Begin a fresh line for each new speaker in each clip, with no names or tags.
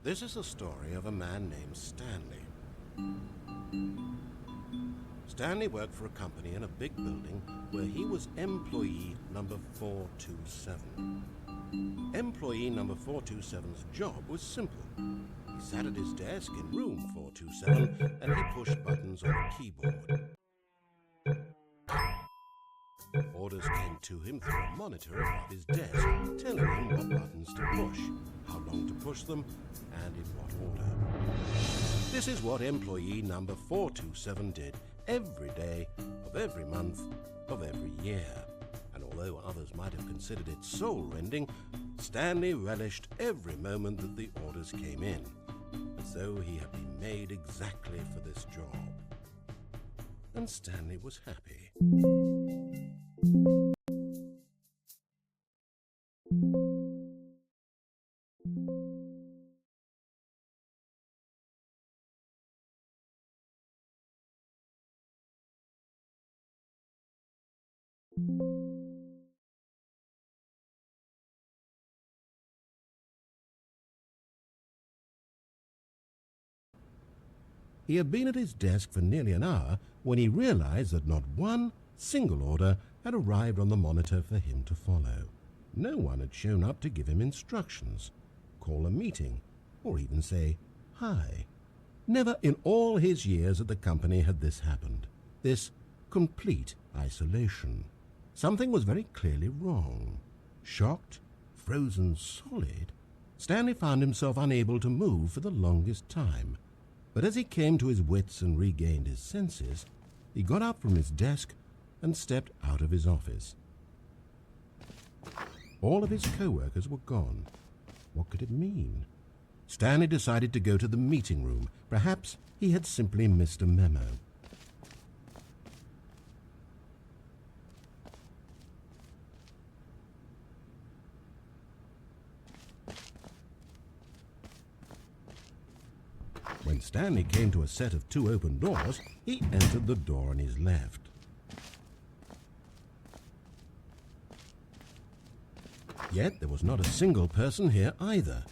This is the story of a man named Stanley. Stanley worked for a company in a big building where he was employee number 427. Employee number 427's job was simple. He sat at his desk in room 427 and he pushed buttons on a keyboard. Orders came to him through a monitor above his desk, telling him what buttons to push, how long to push them, and in what order. This is what employee number 427 did every day of every month of every year. And although others might have considered it soul-rending, Stanley relished every moment that the orders came in, as though he had been made exactly for this job. And Stanley was happy. He had been at his desk for nearly an hour when he realized that not one single order had arrived on the monitor for him to follow. No one had shown up to give him instructions, call a meeting, or even say hi. Never in all his years at the company had this happened, this complete isolation. Something was very clearly wrong. Shocked, frozen solid, Stanley found himself unable to move for the longest time. But as he came to his wits and regained his senses, he got up from his desk and stepped out of his office. All of his co-workers were gone. What could it mean? Stanley decided to go to the meeting room. Perhaps he had simply missed a memo. When Stanley came to a set of two open doors, he entered the door on his left. Yet there was not a single person here either.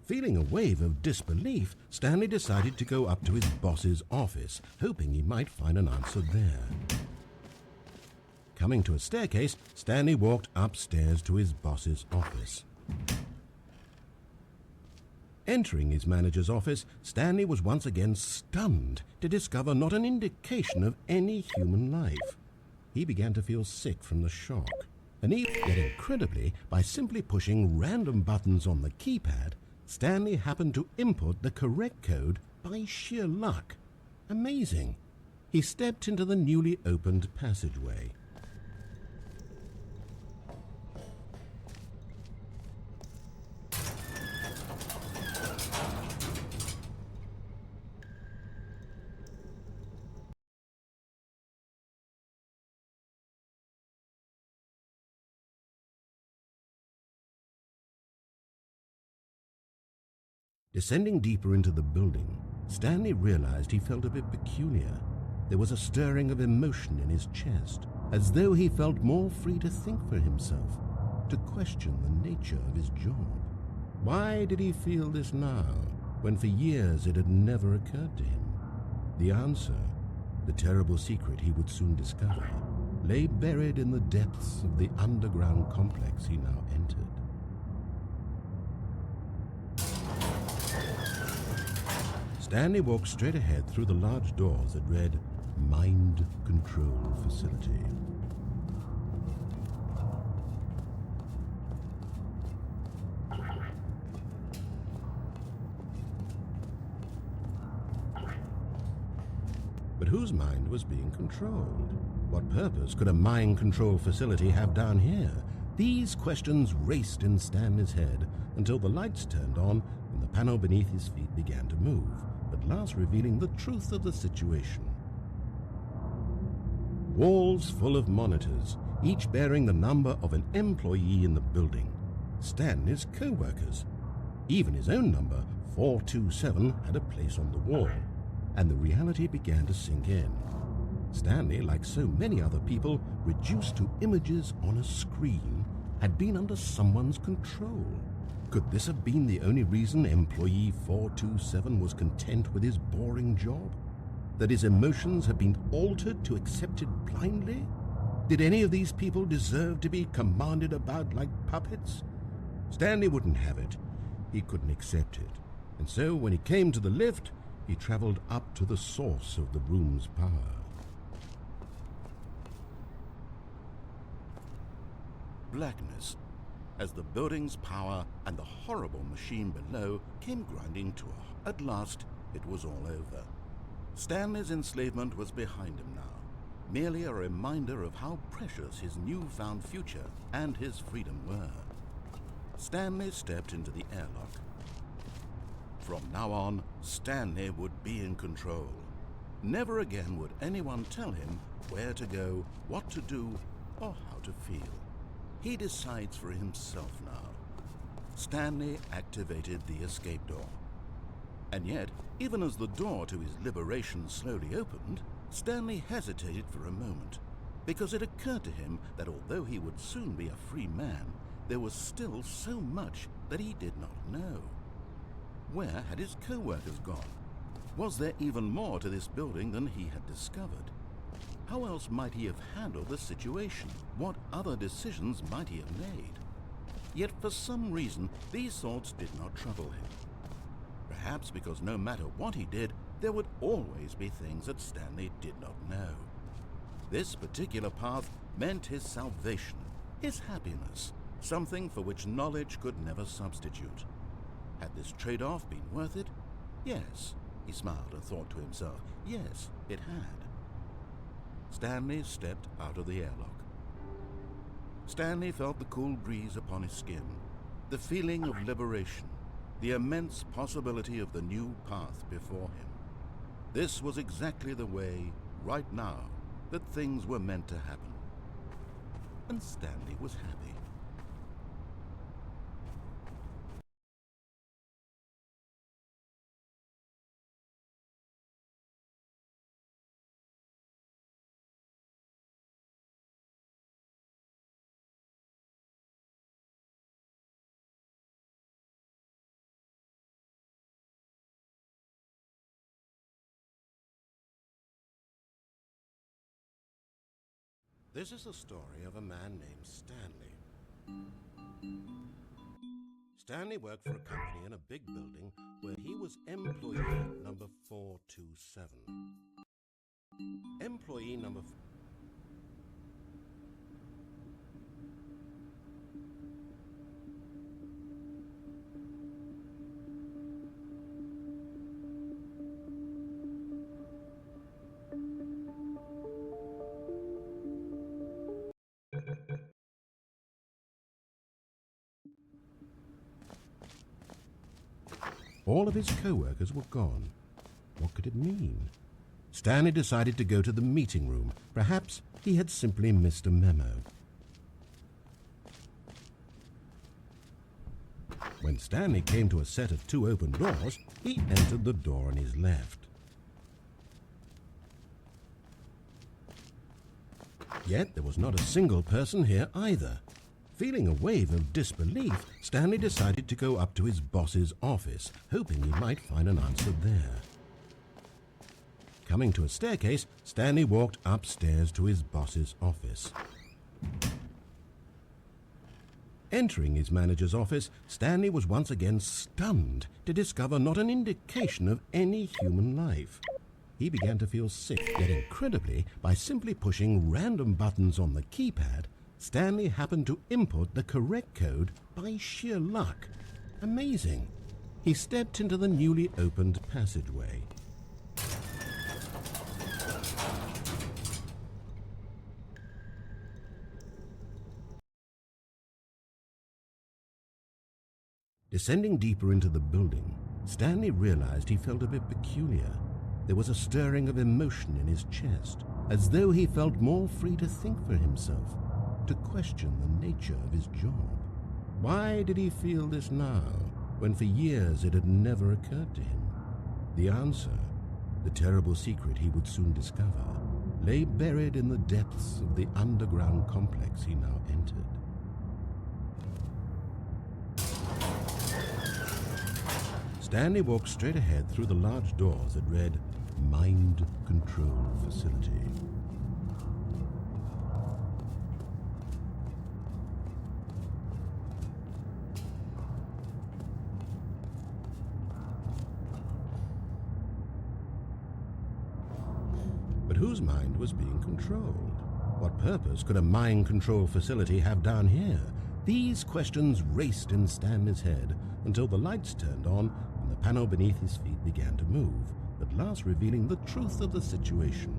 Feeling a wave of disbelief, Stanley decided to go up to his boss's office, hoping he might find an answer there. Coming to a staircase, Stanley walked upstairs to his boss's office. Entering his manager's office, Stanley was once again stunned to discover not an indication of any human life. He began to feel sick from the shock. And yet incredibly, by simply pushing random buttons on the keypad, Stanley happened to input the correct code by sheer luck. Amazing. He stepped into the newly opened passageway. Descending deeper into the building, Stanley realized he felt a bit peculiar. There was a stirring of emotion in his chest, as though he felt more free to think for himself, to question the nature of his job. Why did he feel this now, when for years it had never occurred to him? The answer, the terrible secret he would soon discover, lay buried in the depths of the underground complex he now entered. Stanley walked straight ahead through the large doors that read, Mind Control Facility. But whose mind was being controlled? What purpose could a mind control facility have down here? These questions raced in Stanley's head until the lights turned on and the panel beneath his feet began to move, at last revealing the truth of the situation. Walls full of monitors, each bearing the number of an employee in the building. Stanley's co-workers. Even his own number, 427, had a place on the wall, and the reality began to sink in. Stanley, like so many other people, reduced to images on a screen, had been under someone's control. Could this have been the only reason employee 427 was content with his boring job? That his emotions had been altered to accept it blindly? Did any of these people deserve to be commanded about like puppets? Stanley wouldn't have it. He couldn't accept it. And so when he came to the lift, he traveled up to the source of the room's power. Blackness, as the building's power and the horrible machine below came grinding to a halt. At last, it was all over. Stanley's enslavement was behind him now, merely a reminder of how precious his newfound future and his freedom were. Stanley stepped into the airlock. From now on, Stanley would be in control. Never again would anyone tell him where to go, what to do, or how to feel. He decides for himself now. Stanley activated the escape door. And yet, even as the door to his liberation slowly opened, Stanley hesitated for a moment, because it occurred to him that although he would soon be a free man, there was still so much that he did not know. Where had his co-workers gone? Was there even more to this building than he had discovered? How else might he have handled the situation? What other decisions might he have made? Yet for some reason, these thoughts did not trouble him. Perhaps because no matter what he did, there would always be things that Stanley did not know. This particular path meant his salvation, his happiness, something for which knowledge could never substitute. Had this trade-off been worth it? Yes, he smiled and thought to himself. Yes, it had. Stanley stepped out of the airlock. Stanley felt the cool breeze upon his skin, the feeling of liberation, the immense possibility of the new path before him. This was exactly the way, right now, that things were meant to happen. And Stanley was happy. This is the story of a man named Stanley. Stanley worked for a company in a big building where he was employee number 427. Employee number... All of his co-workers were gone. What could it mean? Stanley decided to go to the meeting room. Perhaps he had simply missed a memo. When Stanley came to a set of 2 open doors, he entered the door on his left. Yet there was not a single person here either. Feeling a wave of disbelief, Stanley decided to go up to his boss's office, hoping he might find an answer there. Coming to a staircase, Stanley walked upstairs to his boss's office. Entering his manager's office, Stanley was once again stunned to discover not an indication of any human life. He began to feel sick, yet incredibly, by simply pushing random buttons on the keypad, Stanley happened to input the correct code by sheer luck. Amazing. He stepped into the newly opened passageway. Descending deeper into the building, Stanley realized he felt a bit peculiar. There was a stirring of emotion in his chest, as though he felt more free to think for himself, to question the nature of his job. Why did he feel this now, when for years it had never occurred to him? The answer, the terrible secret he would soon discover, lay buried in the depths of the underground complex he now entered. Stanley walked straight ahead through the large doors that read Mind Control Facility. But whose mind was being controlled? What purpose could a mind control facility have down here? These questions raced in Stanley's head until the lights turned on and the panel beneath his feet began to move, at last revealing the truth of the situation.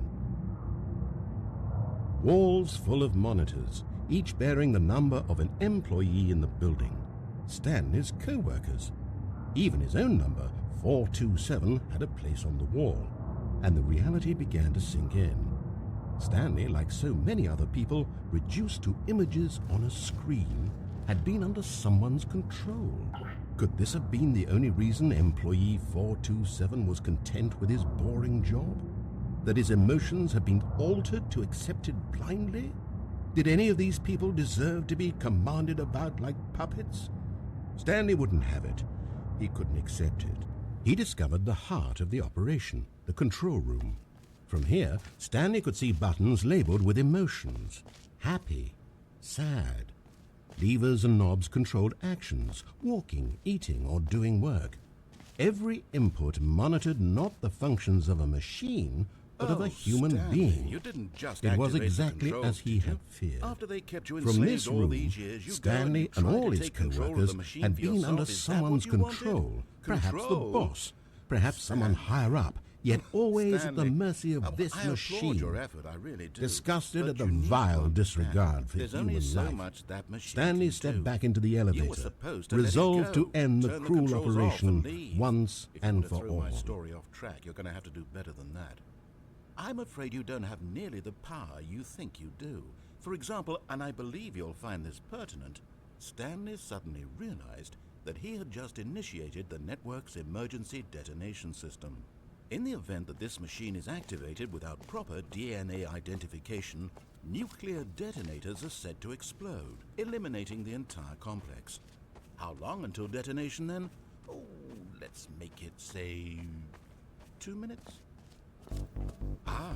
Walls full of monitors, each bearing the number of an employee in the building. Stanley's co-workers. Even his own number, 427, had a place on the wall, and the reality began to sink in. Stanley, like so many other people, reduced to images on a screen, had been under someone's control. Could this have been the only reason employee 427 was content with his boring job? That his emotions had been altered to accept it blindly? Did any of these people deserve to be commanded about like puppets? Stanley wouldn't have it. He couldn't accept it. He discovered the heart of the operation, the control room. From here, Stanley could see buttons labeled with emotions. Happy, sad. Levers and knobs controlled actions, walking, eating, or doing work. Every input monitored not the functions of a machine, but of a human
Stanley,
being.
you didn't just
It was
activate the
exactly
controls,
as he
did you?
had feared.
After they kept you
From
enslaved
this
all
room,
these years, you
Stanley
go
and
try
all
to
his
take control of
co-workers
the machine
had
for
been
yourself.
under
Is that
someone's
what you wanted?
control, perhaps the
Control?
boss, perhaps someone higher up, yet always at the
Stanley,
mercy of this
I applaud
machine.
your effort, I really do.
Disgusted
But
at the
you need to
vile
understand,
disregard for
there's
human
only so
life.
much that machine
Stanley
can
stepped
do.
back into the
You were
elevator,
supposed to let it
resolved
go.
to end the
Turn
cruel
controls off
operation
and leave.
once
If you
and
want to
for
throw my
all.
story off track, you're going to have to do better than that. I'm afraid you don't have nearly the power you think you do. For example, and I believe you'll find this pertinent, Stanley suddenly realized that he had just initiated the network's emergency detonation system. In the event that this machine is activated without proper DNA identification, nuclear detonators are said to explode, eliminating the entire complex. How long until detonation then? Oh, let's make it, say, 2 minutes? Ah,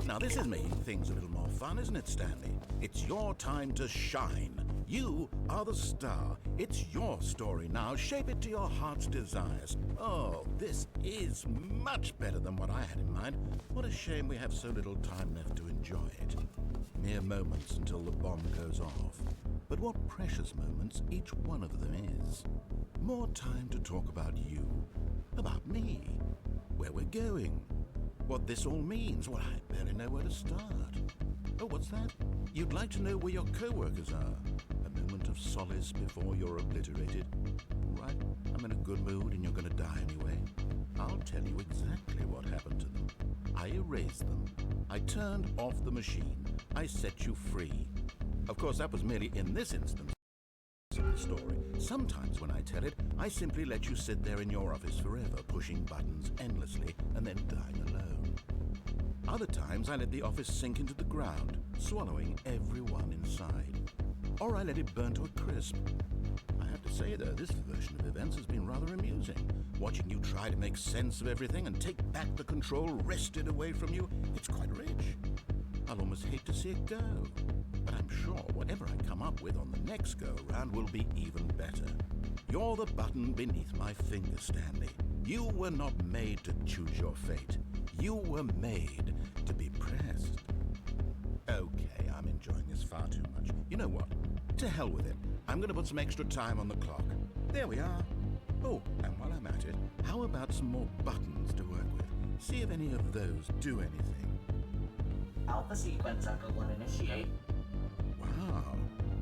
now this is making things a little more fun, isn't it, Stanley? It's your time to shine. You are the star. It's your story now. Shape it to your heart's desires. Oh, this is much better than what I had in mind. What a shame we have so little time left to enjoy it. Mere moments until the bomb goes off. But what precious moments each one of them is. More time to talk about you, about me, where we're going, what this all means. Well, I barely know where to start. Oh, what's that? You'd like to know where your co-workers are. A moment of solace before you're obliterated. All right, I'm in a good mood and you're going to die anyway. I'll tell you exactly what happened to them. I erased them. I turned off the machine. I set you free. Of course, that was merely in this instance of the story. Sometimes when I tell it, I simply let you sit there in your office forever, pushing buttons endlessly and then dying alone. Other times I let the office sink into the ground, swallowing everyone inside. Or I let it burn to a crisp. I have to say, though, this version of events has been rather amusing. Watching you try to make sense of everything and take back the control wrested away from you, it's quite rich. I'll almost hate to see it go. But I'm sure whatever I come up with on the next go-around will be even better. You're the button beneath my finger, Stanley. You were not made to choose your fate. You were made to be pressed. Okay, I'm enjoying this far too much. You know what? To hell with it. I'm going to put some extra time on the clock. There we are. Oh, and while I'm at it, how about some more buttons to work with? See if any of those do anything.
Alpha sequence under 1 initiate.
Wow,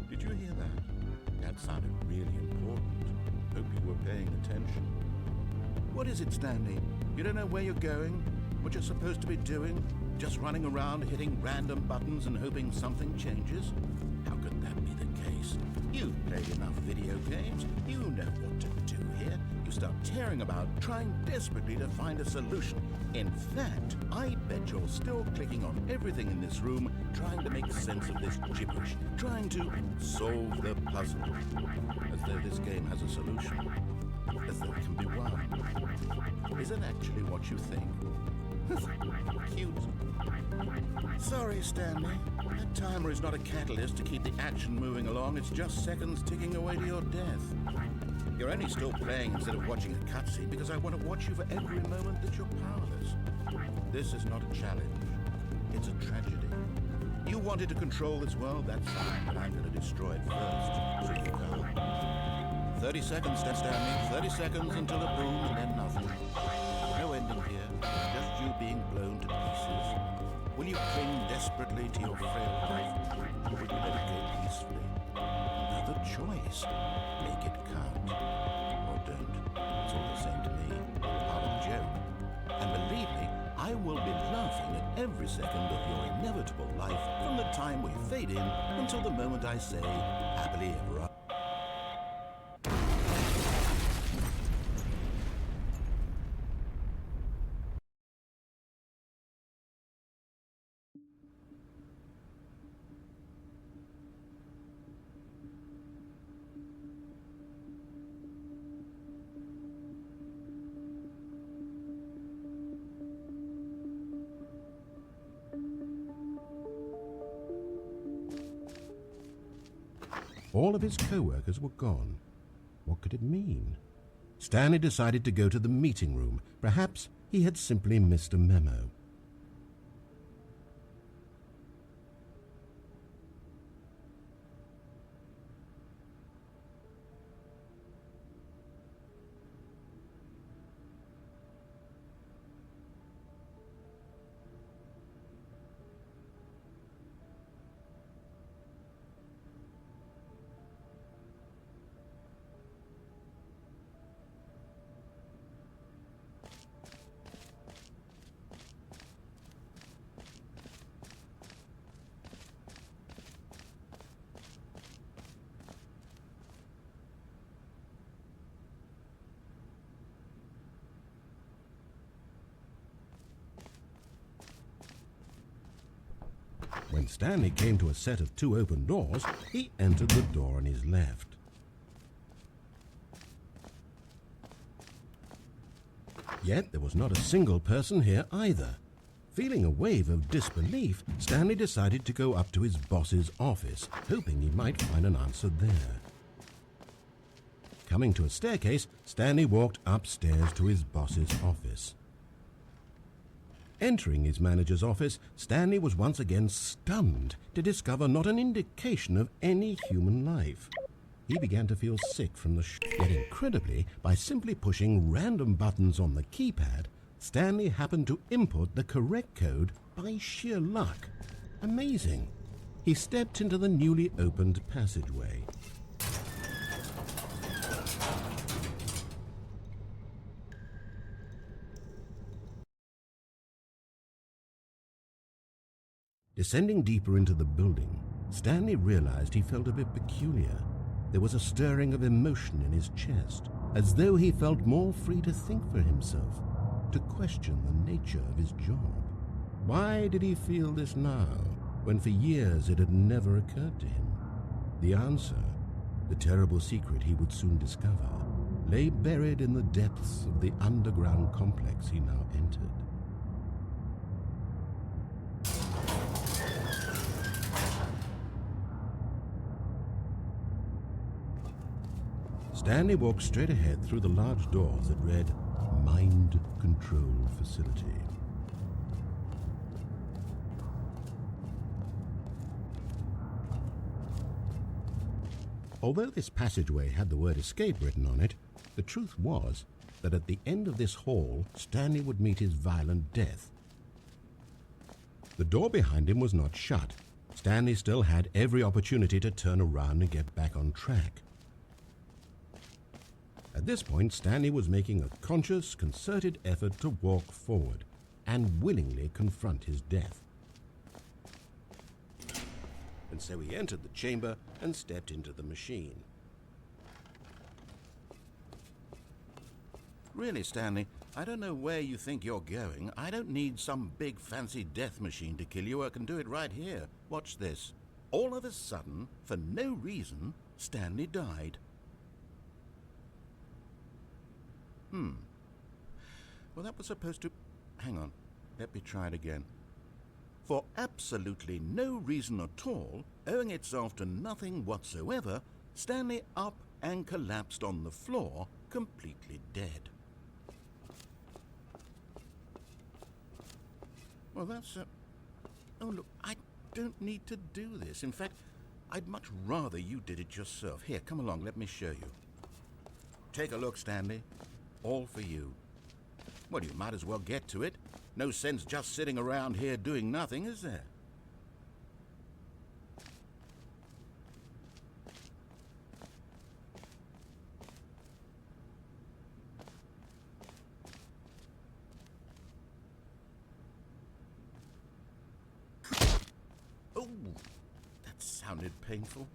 did you hear that? That sounded really important. Hope you were paying attention. What is it, Stanley? You don't know where you're going? What you're supposed to be doing? Just running around hitting random buttons and hoping something changes? How could that be the case? You've played enough video games. You know what to do here. You start tearing about, trying desperately to find a solution. In fact, I bet you're still clicking on everything in this room, trying to make sense of this gibberish, trying to solve the puzzle, as though this game has a solution. as though it can be won. Is it actually what you think? Cute. Sorry, Stanley. That timer is not a catalyst to keep the action moving along. It's just seconds ticking away to your death. You're only still playing instead of watching a cutscene because I want to watch you for every moment that you're powerless. This is not a challenge. It's a tragedy. You wanted to control this world, that's fine, but I'm going to destroy it first, so you can't. 30 seconds, Stanley. 30 seconds until a boom and then nothing. No ending here, just you being blown to pieces. Will you cling desperately to your frail life, or will you let it go peacefully? Another choice. Make it count. Or don't. It's all the same to me. All part of the joke. And believe me, I will be laughing at every second of your inevitable life from the time we fade in until the moment I say, happily ever after.
All of his co-workers were gone. What could it mean? Stanley decided to go to the meeting room. Perhaps he had simply missed a memo. When Stanley came to a set of 2 open doors, he entered the door on his left. Yet there was not a single person here either. Feeling a wave of disbelief, Stanley decided to go up to his boss's office, hoping he might find an answer there. Coming to a staircase, Stanley walked upstairs to his boss's office. Entering his manager's office, Stanley was once again stunned to discover not an indication of any human life. He began to feel sick from the yet incredibly, by simply pushing random buttons on the keypad, Stanley happened to input the correct code by sheer luck. Amazing. He stepped into the newly opened passageway. Descending deeper into the building, Stanley realized he felt a bit peculiar. There was a stirring of emotion in his chest, as though he felt more free to think for himself, to question the nature of his job. Why did he feel this now, when for years it had never occurred to him? The answer, the terrible secret he would soon discover, lay buried in the depths of the underground complex he now entered. Stanley walked straight ahead through the large doors that read, Mind Control Facility. Although this passageway had the word escape written on it, the truth was that at the end of this hall, Stanley would meet his violent death. The door behind him was not shut. Stanley still had every opportunity to turn around and get back on track. At this point, Stanley was making a conscious, concerted effort to walk forward and willingly confront his death. And so he entered the chamber and stepped into the machine.
Really, Stanley, I don't know where you think you're going. I don't need some big fancy death machine to kill you. I can do it right here. Watch this. All of a sudden, for no reason, Stanley died. Well, that was supposed to... Hang on. Let me try it again. For absolutely no reason at all, owing itself to nothing whatsoever, Stanley up and collapsed on the floor, completely dead. Well, that's... Oh, look, I don't need to do this. In fact, I'd much rather you did it yourself. Here, come along, let me show you. Take a look, Stanley. All for you. Well, you might as well get to it. No sense just sitting around here doing nothing, is there? Oh, that sounded painful.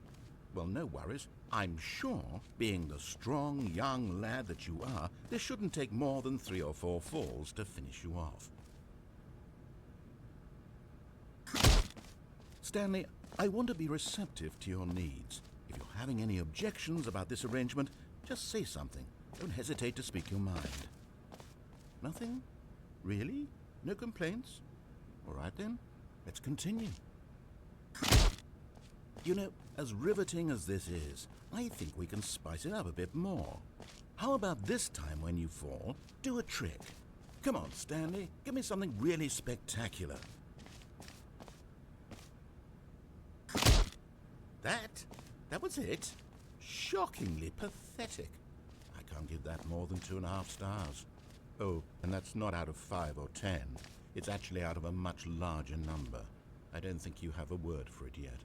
Well, no worries. I'm sure, being the strong young lad that you are, this shouldn't take more than 3 or 4 falls to finish you off. Stanley, I want to be receptive to your needs. If you're having any objections about this arrangement, just say something. Don't hesitate to speak your mind. Nothing? Really? No complaints? All right then, let's continue. You know, as riveting as this is, I think we can spice it up a bit more. How about this time when you fall, do a trick? Come on, Stanley, give me something really spectacular. That was it? Shockingly pathetic. I can't give that more than 2.5 stars. Oh, and that's not out of 5 or 10. It's actually out of a much larger number. I don't think you have a word for it yet.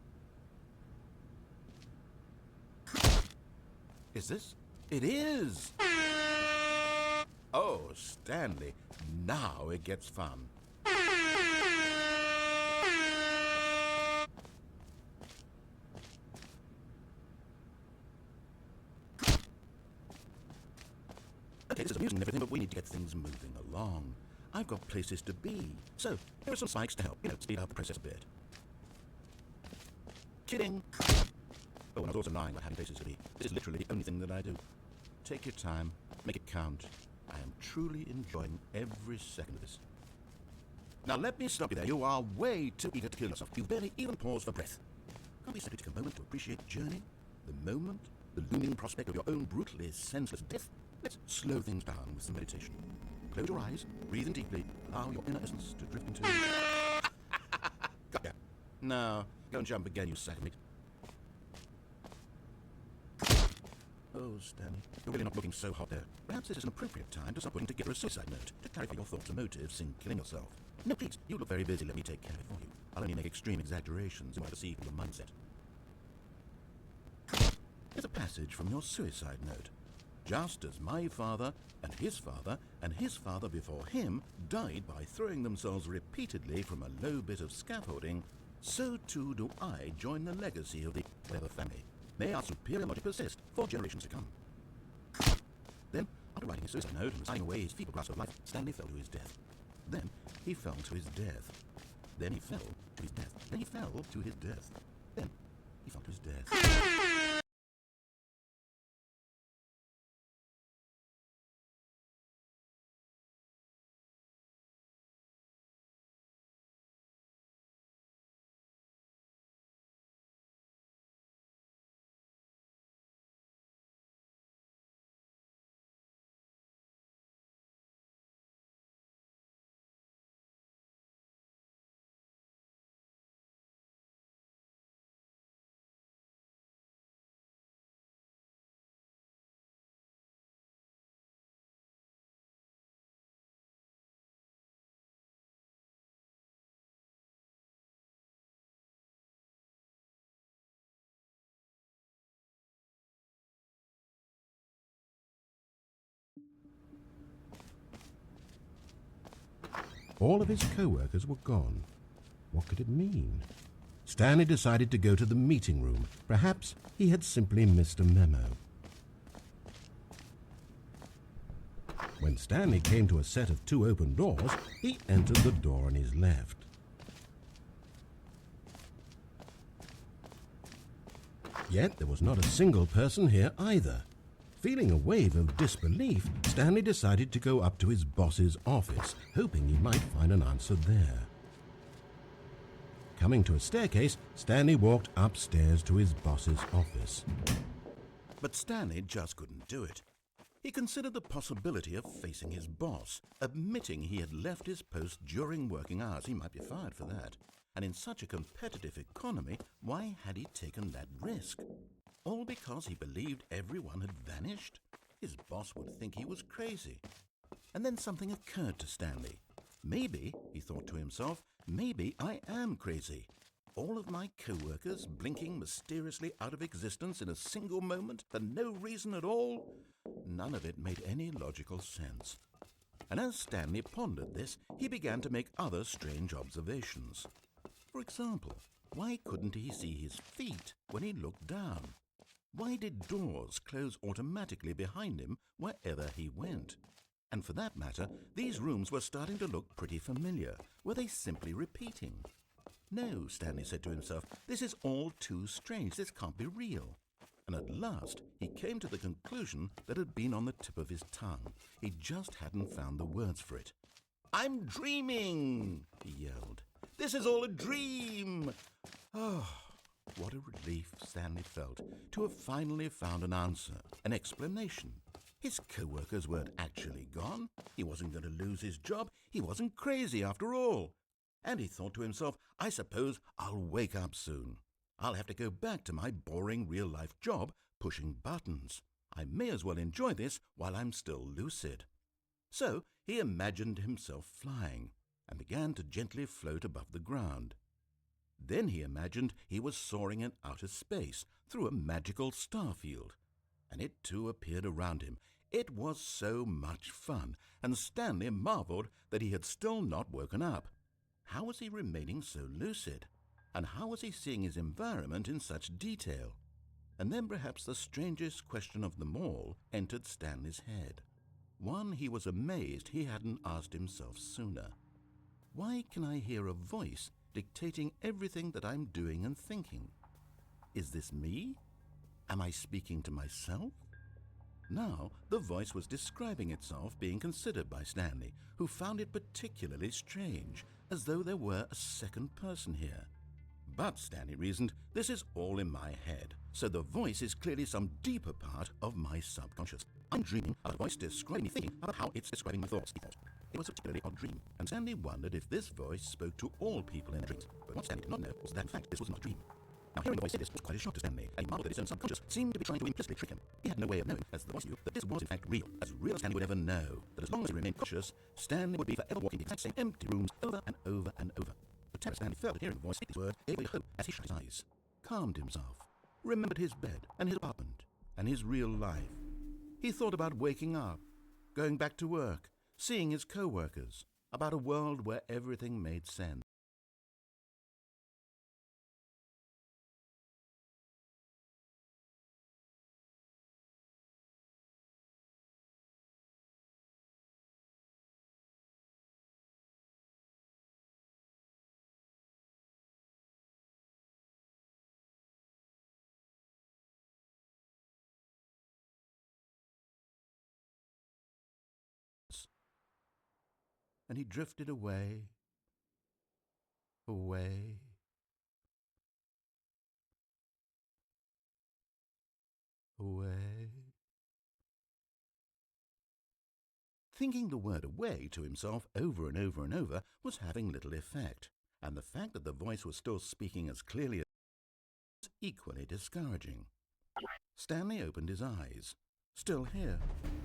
Is this? It is! Oh, Stanley, now it gets fun. Okay, this is amusing and everything, but we need to get things moving along. I've got places to be. So, here are some spikes to help, speed up the process a bit. Kidding! Oh, and I was also lying about having places to be. This is literally the only thing that I do. Take your time, make it count. I am truly enjoying every second of this. Now let me stop you there. You are way too eager to kill yourself. You barely even pause for breath. Can't we simply take a moment to appreciate the journey? The moment? The looming prospect of your own brutally senseless death? Let's slow things down with some meditation. Close your eyes, breathe in deeply, allow your inner essence to drift into... Got ya. Now, go and jump again, you sack of meat. Oh, Stanley, you're really not looking so hot there. Perhaps this is an appropriate time to start putting together a suicide note to clarify your thoughts and motives in killing yourself. No, please, you look very busy. Let me take care of it for you. I'll only make extreme exaggerations in order to see your mindset. Here's a passage from your suicide note. Just as my father and his father before him died by throwing themselves repeatedly from a low bit of scaffolding, so too do I join the legacy of the Weber family. May our superior logic persist for generations to come. Then, after writing his suicide note and signing away his feeble grasp of life, Stanley fell to his death. Then, he fell to his death. Then he fell to his death. Then he fell to his death. Then, he fell to his death.
All of his co-workers were gone. What could it mean? Stanley decided to go to the meeting room. Perhaps he had simply missed a memo. When Stanley came to a set of 2 open doors, he entered the door on his left. Yet there was not a single person here either. Feeling a wave of disbelief, Stanley decided to go up to his boss's office, hoping he might find an answer there. Coming to a staircase, Stanley walked upstairs to his boss's office.
But Stanley just couldn't do it. He considered the possibility of facing his boss, admitting he had left his post during working hours. He might be fired for that. And in such a competitive economy, why had he taken that risk? All because he believed everyone had vanished? His boss would think he was crazy. And then something occurred to Stanley. Maybe, he thought to himself, maybe I am crazy. All of my co-workers blinking mysteriously out of existence in a single moment for no reason at all? None of it made any logical sense. And as Stanley pondered this, he began to make other strange observations. For example, why couldn't he see his feet when he looked down? Why did doors close automatically behind him wherever he went? And for that matter, these rooms were starting to look pretty familiar. Were they simply repeating? No, Stanley said to himself, this is all too strange. This can't be real. And at last, he came to the conclusion that had been on the tip of his tongue. He just hadn't found the words for it. "I'm dreaming!" he yelled. "This is all a dream!" Oh, what a relief Stanley felt to have finally found an answer, an explanation. His co-workers weren't actually gone. He wasn't going to lose his job. He wasn't crazy after all. And he thought to himself, I suppose I'll wake up soon. I'll have to go back to my boring real-life job pushing buttons. I may as well enjoy this while I'm still lucid. So he imagined himself flying and began to gently float above the ground. Then he imagined he was soaring in outer space through a magical star field, and it too appeared around him. It was so much fun, and Stanley marveled that he had still not woken up. How was he remaining so lucid? And how was he seeing his environment in such detail? And then perhaps the strangest question of them all entered Stanley's head. One he was amazed he hadn't asked himself sooner. Why can I hear a voice dictating everything that I'm doing and thinking? Is this me? Am I speaking to myself? Now the voice was describing itself being considered by Stanley, who found it particularly strange, as though there were a second person here. But, Stanley reasoned, this is all in my head, so the voice is clearly some deeper part of my subconscious. I'm dreaming of a voice describing me thinking about how it's describing my thoughts, he thought. It was a particularly odd dream, and Stanley wondered if this voice spoke to all people in their dreams. But what Stanley did not know was that in fact this was not a dream. Now hearing the voice say this was quite a shock to Stanley, and he marveled that his own subconscious seemed to be trying to implicitly trick him. He had no way of knowing, as the voice knew, that this was in fact real as Stanley would ever know. That as long as he remained conscious, Stanley would be forever walking the exact same empty rooms over and over and over. The terror Stanley felt at hearing the voice speak these words gave away hope as he shut his eyes, calmed himself, remembered his bed and his apartment and his real life. He thought about waking up, going back to work, seeing his co-workers, about a world where everything made sense. And he drifted away, away, away. Thinking the word away to himself over and over and over was having little effect, and the fact that the voice was still speaking as clearly as was equally discouraging. Stanley opened his eyes. Still here,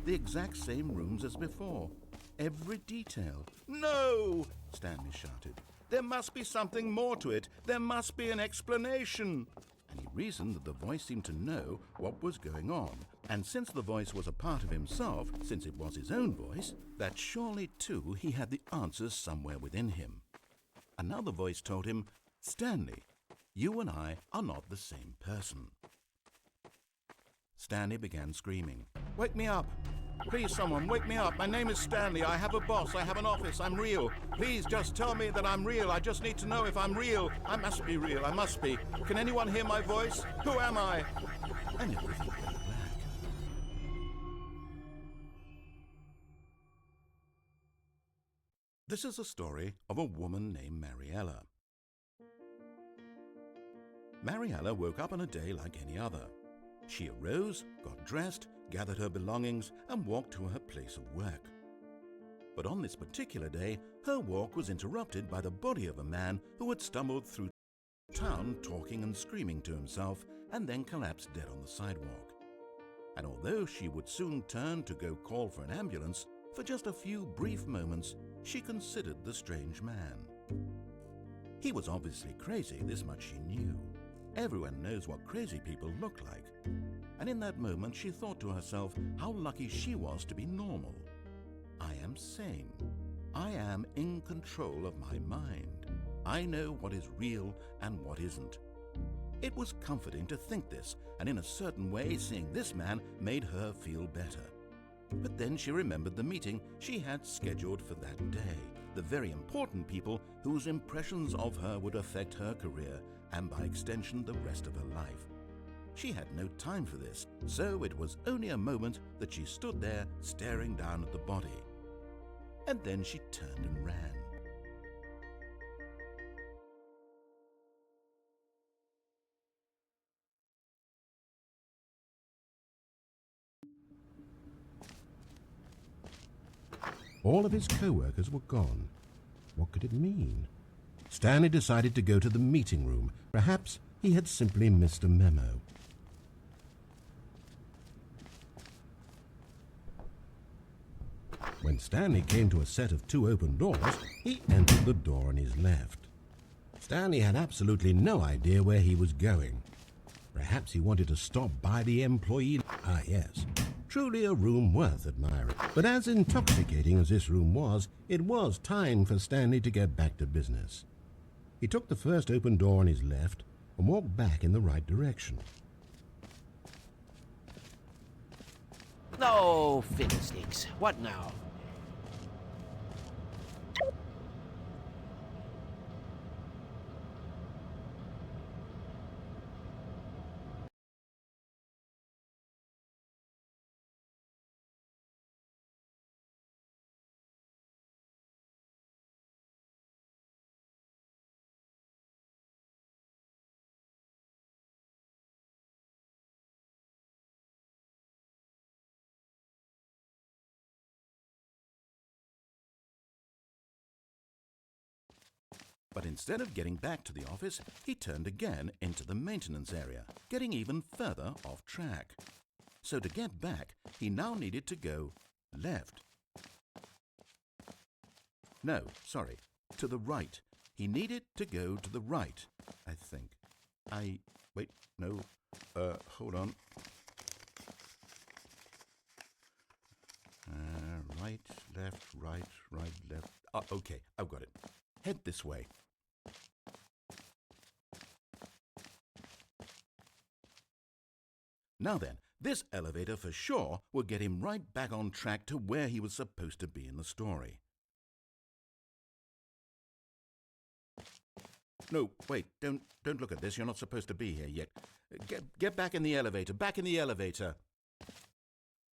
the exact same rooms as before. Every detail. No! Stanley shouted. There must be something more to it. There must be an explanation. And he reasoned that the voice seemed to know what was going on. And since the voice was a part of himself, since it was his own voice, that surely too he had the answers somewhere within him. Another voice told him, Stanley, you and I are not the same person. Stanley began screaming. Wake me up! Please, someone, wake me up. My name is Stanley. I have a boss. I have an office. I'm real. Please just tell me that I'm real. I just need to know if I'm real. I must be real. I must be. Can anyone hear my voice? Who am I? And everything went black. This is a story of a woman named Mariella. Mariella woke up on a day like any other. She arose, got dressed, gathered her belongings, and walked to her place of work. But on this particular day, her walk was interrupted by the body of a man who had stumbled through town talking and screaming to himself and then collapsed dead on the sidewalk. And although she would soon turn to go call for an ambulance, for just a few brief moments she considered the strange man. He was obviously crazy, this much she knew. Everyone knows what crazy people look like. And in that moment she thought to herself how lucky she was to be normal. I am sane. I am in control of my mind. I know what is real and what isn't. It was comforting to think this, and in a certain way seeing this man made her feel better. But then she remembered the meeting she had scheduled for that day, the very important people whose impressions of her would affect her career and by extension the rest of her life. She had no time for this, so it was only a moment that she stood there staring down at the body. And then she turned and ran.
All of his co-workers were gone. What could it mean? Stanley decided to go to the meeting room. Perhaps he had simply missed a memo. When Stanley came to a set of 2 open doors, he entered the door on his left. Stanley had absolutely no idea where he was going. Perhaps he wanted to stop by the employee. Ah, yes. Truly a room worth admiring. But as intoxicating as this room was, it was time for Stanley to get back to business. He took the first open door on his left and walked back in the right direction.
No, fiddlesticks. What now?
But instead of getting back to the office, he turned again into the maintenance area, getting even further off track. So to get back, he now needed to go left. No, sorry, to the right. He needed to go to the right, I think. Wait, no, hold on. Right, left, left. Okay, I've got it. Head this way. Now then, this elevator for sure will get him right back on track to where he was supposed to be in the story. No, wait, don't look at this. You're not supposed to be here yet. Get back in the elevator. Back in the elevator.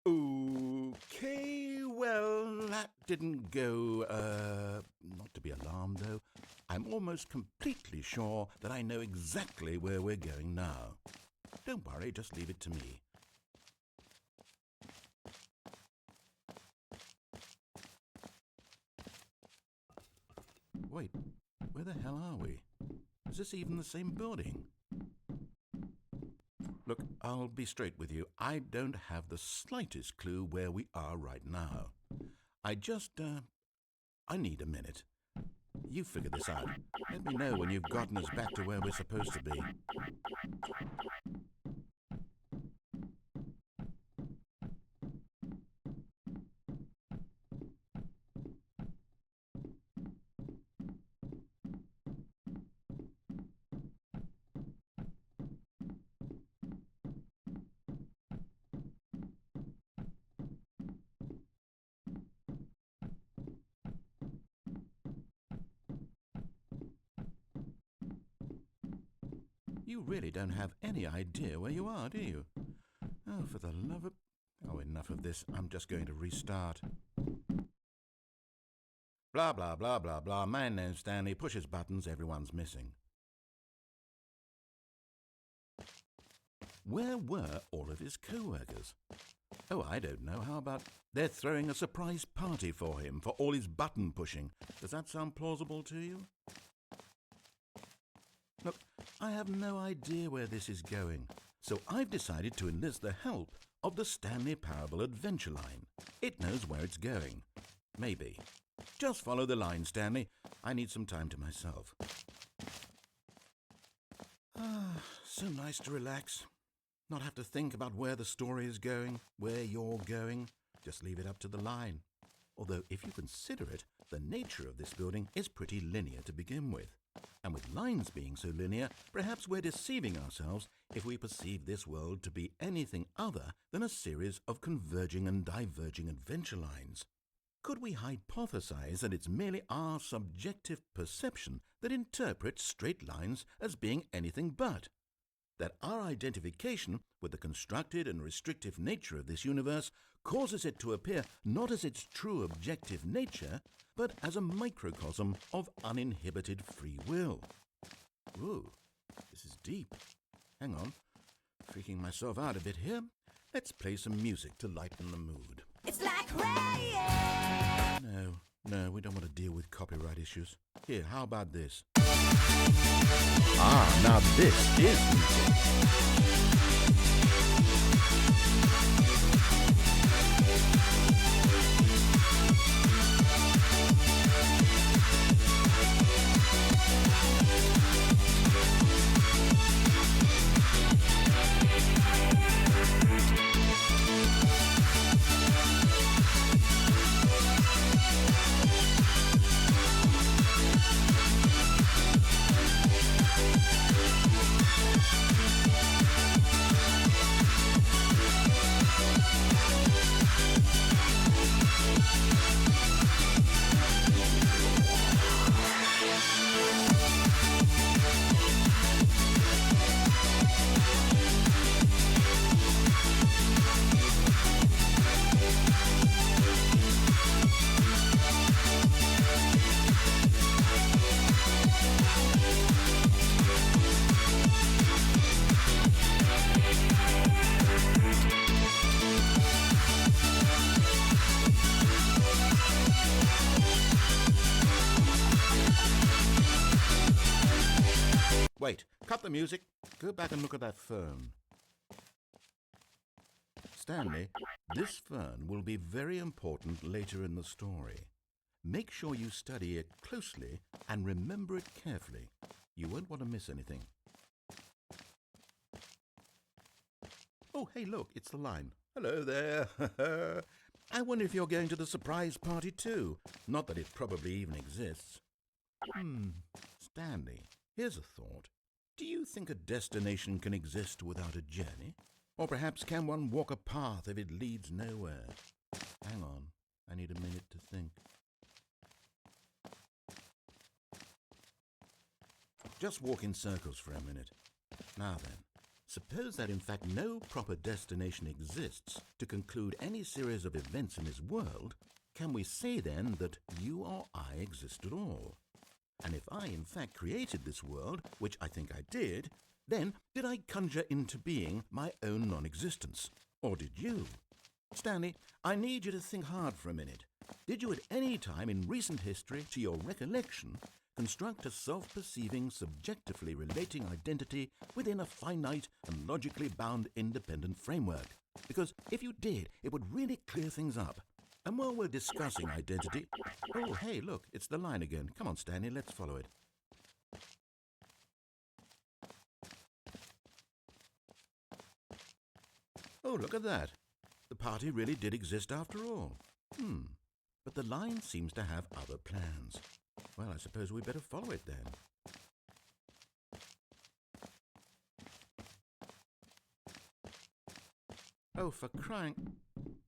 Okay, well, that didn't go, not to be alarmed, though. I'm almost completely sure that I know exactly where we're going now. Don't worry, just leave it to me. Wait, where the hell are we? Is this even the same building? Look, I'll be straight with you. I don't have the slightest clue where we are right now. I need a minute. You figure this out. Let me know when you've gotten us back to where we're supposed to be. You really don't have any idea where you are, do you? Oh, for the love of... Oh, enough of this. I'm just going to restart. Blah, blah, blah, blah, blah. Man named Stanley pushes buttons, everyone's missing. Where were all of his co-workers? Oh, I don't know. How about they're throwing a surprise party for him for all his button pushing? Does that sound plausible to you? Look, I have no idea where this is going, so I've decided to enlist the help of the Stanley Parable Adventure Line. It knows where it's going. Maybe. Just follow the line, Stanley. I need some time to myself. Ah, so nice to relax. Not have to think about where the story is going, where you're going. Just leave it up to the line. Although, if you consider it, the nature of this building is pretty linear to begin with. And with lines being so linear, perhaps we're deceiving ourselves if we perceive this world to be anything other than a series of converging and diverging adventure lines. Could we hypothesize that it's merely our subjective perception that interprets straight lines as being anything but? That our identification with the constructed and restrictive nature of this universe causes it to appear not as its true objective nature, but as a microcosm of uninhibited free will. Ooh, this is deep. Hang on, freaking myself out a bit here. Let's play some music to lighten the mood.
It's like rain.
No, we don't want to deal with copyright issues. Here, how about this? Now this is music. Wait, cut the music. Go back and look at that fern. Stanley, this fern will be very important later in the story. Make sure you study it closely and remember it carefully. You won't want to miss anything. Oh, hey, look, it's the line. Hello there. I wonder if you're going to the surprise party too. Not that it probably even exists. Stanley, here's a thought. Do you think a destination can exist without a journey? Or perhaps can one walk a path if it leads nowhere? Hang on, I need a minute to think. Just walk in circles for a minute. Now then, suppose that in fact no proper destination exists to conclude any series of events in this world, can we say then that you or I exist at all? And if I in fact created this world, which I think I did, then did I conjure into being my own non-existence? Or did you? Stanley, I need you to think hard for a minute. Did you at any time in recent history, to your recollection, construct a self-perceiving, subjectively relating identity within a finite and logically bound independent framework? Because if you did, it would really clear things up. And while we're discussing identity... Oh, hey, look, it's the line again. Come on, Stanley, let's follow it. Oh, look at that. The party really did exist after all. But the line seems to have other plans. Well, I suppose we better follow it then. Oh, for crying...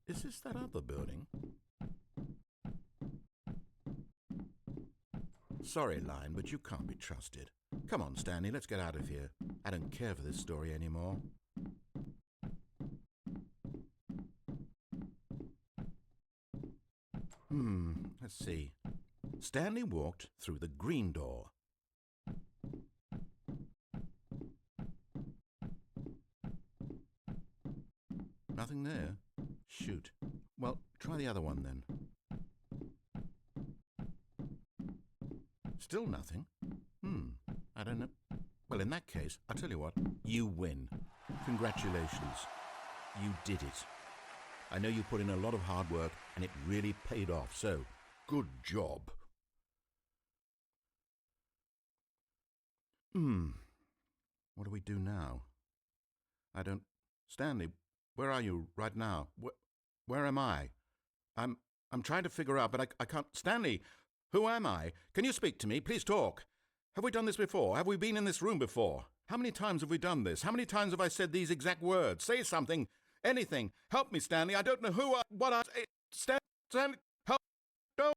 Is this that other building? Sorry, line, but you can't be trusted. Come on, Stanley, let's get out of here. I don't care for this story anymore. Let's see. Stanley walked through the green door. Nothing there? Shoot. Well, try the other one then. Still nothing? I don't know. Well, in that case, I'll tell you what. You win. Congratulations. You did it. I know you put in a lot of hard work, and it really paid off, so good job. What do we do now? Stanley, where are you right now? Where am I? I'm trying to figure out, but I can't. Stanley, who am I? Can you speak to me? Please talk. Have we done this before? Have we been in this room before? How many times have we done this? How many times have I said these exact words? Say something. Anything. Help me, Stanley. I don't know what I... Stanley, help. Don't.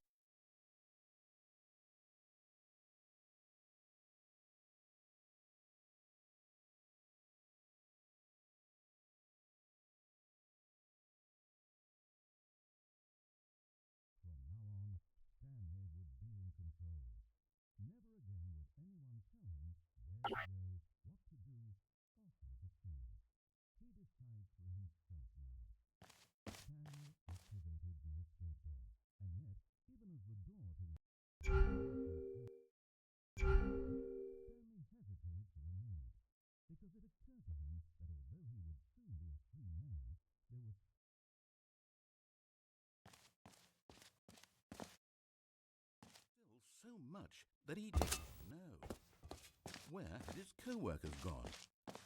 So much that he didn't know. Where had his co-workers gone?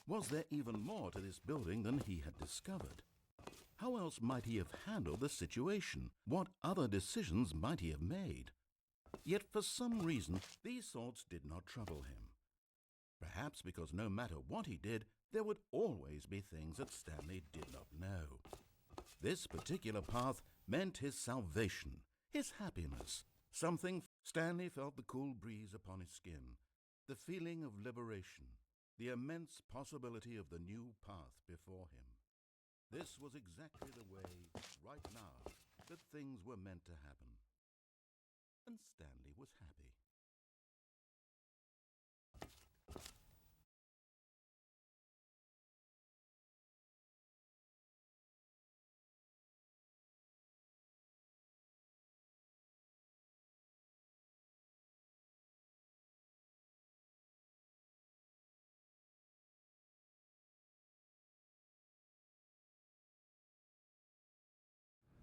Was there even more to this building than he had discovered? How else might he have handled the situation? What other decisions might he have made? Yet for some reason, these thoughts did not trouble him. Perhaps because no matter what he did, there would always be things that Stanley did not know. This particular path meant his salvation, his happiness. Stanley felt the cool breeze upon his skin, the feeling of liberation, the immense possibility of the new path before him. This was exactly the way, right now, that things were meant to happen. And Stanley was happy.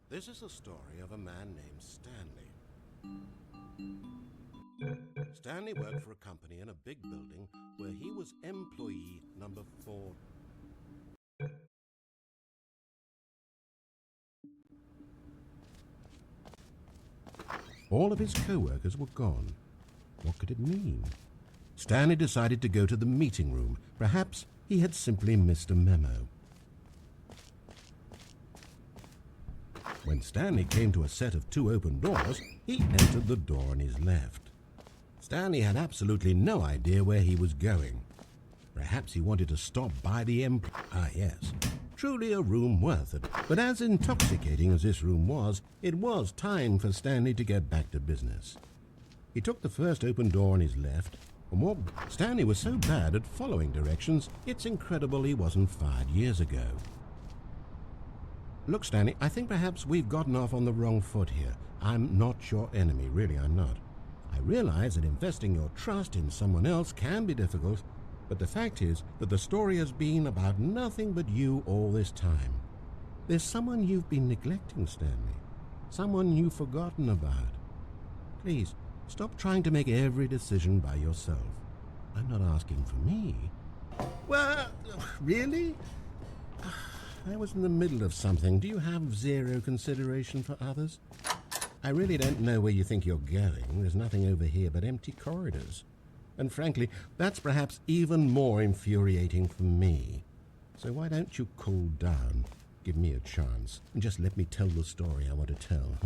This is the story of a man named Stanley. Stanley worked for a company in a big building where he was employee number 4. All of his co-workers were gone. What could it mean? Stanley decided to go to the meeting room. Perhaps he had simply missed a memo. When Stanley came to a set of 2 open doors, he entered the door on his left. Stanley had absolutely no idea where he was going. Perhaps he wanted to stop by the yes, truly a room worth it. But as intoxicating as this room was, it was time for Stanley to get back to business. He took the first open door on his left, and Stanley was so bad at following directions, it's incredible he wasn't fired years ago. Look, Stanley, I think perhaps we've gotten off on the wrong foot here. I'm not your enemy, really I'm not. I realize that investing your trust in someone else can be difficult, but the fact is that the story has been about nothing but you all this time. There's someone you've been neglecting, Stanley. Someone you've forgotten about. Please, stop trying to make every decision by yourself. I'm not asking for me. Well, really? I was in the middle of something. Do you have zero consideration for others? I really don't know where you think you're going. There's nothing over here but empty corridors. And frankly, that's perhaps even more infuriating for me. So why don't you cool down, give me a chance, and just let me tell the story I want to tell,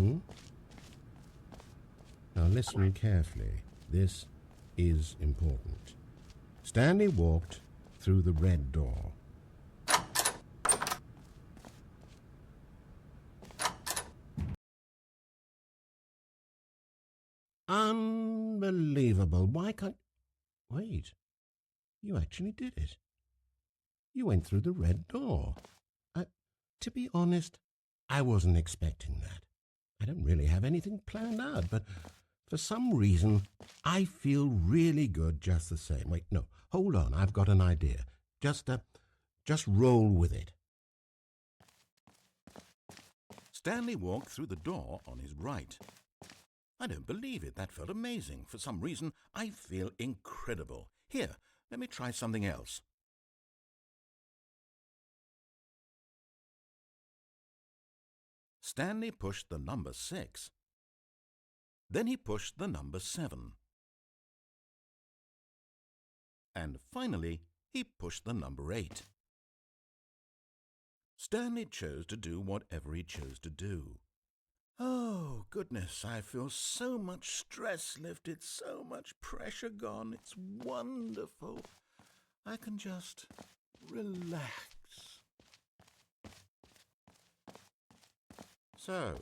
Now listen carefully. This is important. Stanley walked through the red door.
impossible. Why can't... Wait. You actually did it. You went through the red door. To be honest, I wasn't expecting that. I don't really have anything planned out, but for some reason, I feel really good just the same. Wait, no, hold on, I've got an idea. Just roll with it.
Stanley walked through the door on his right. I don't believe it. That felt amazing. For some reason, I feel incredible. Here, let me try something else. Stanley pushed the number 6. Then he pushed the number 7. And finally, he pushed the number 8. Stanley chose to do whatever he chose to do. Oh, goodness, I feel so much stress lifted, so much pressure gone. It's wonderful. I can just relax. So,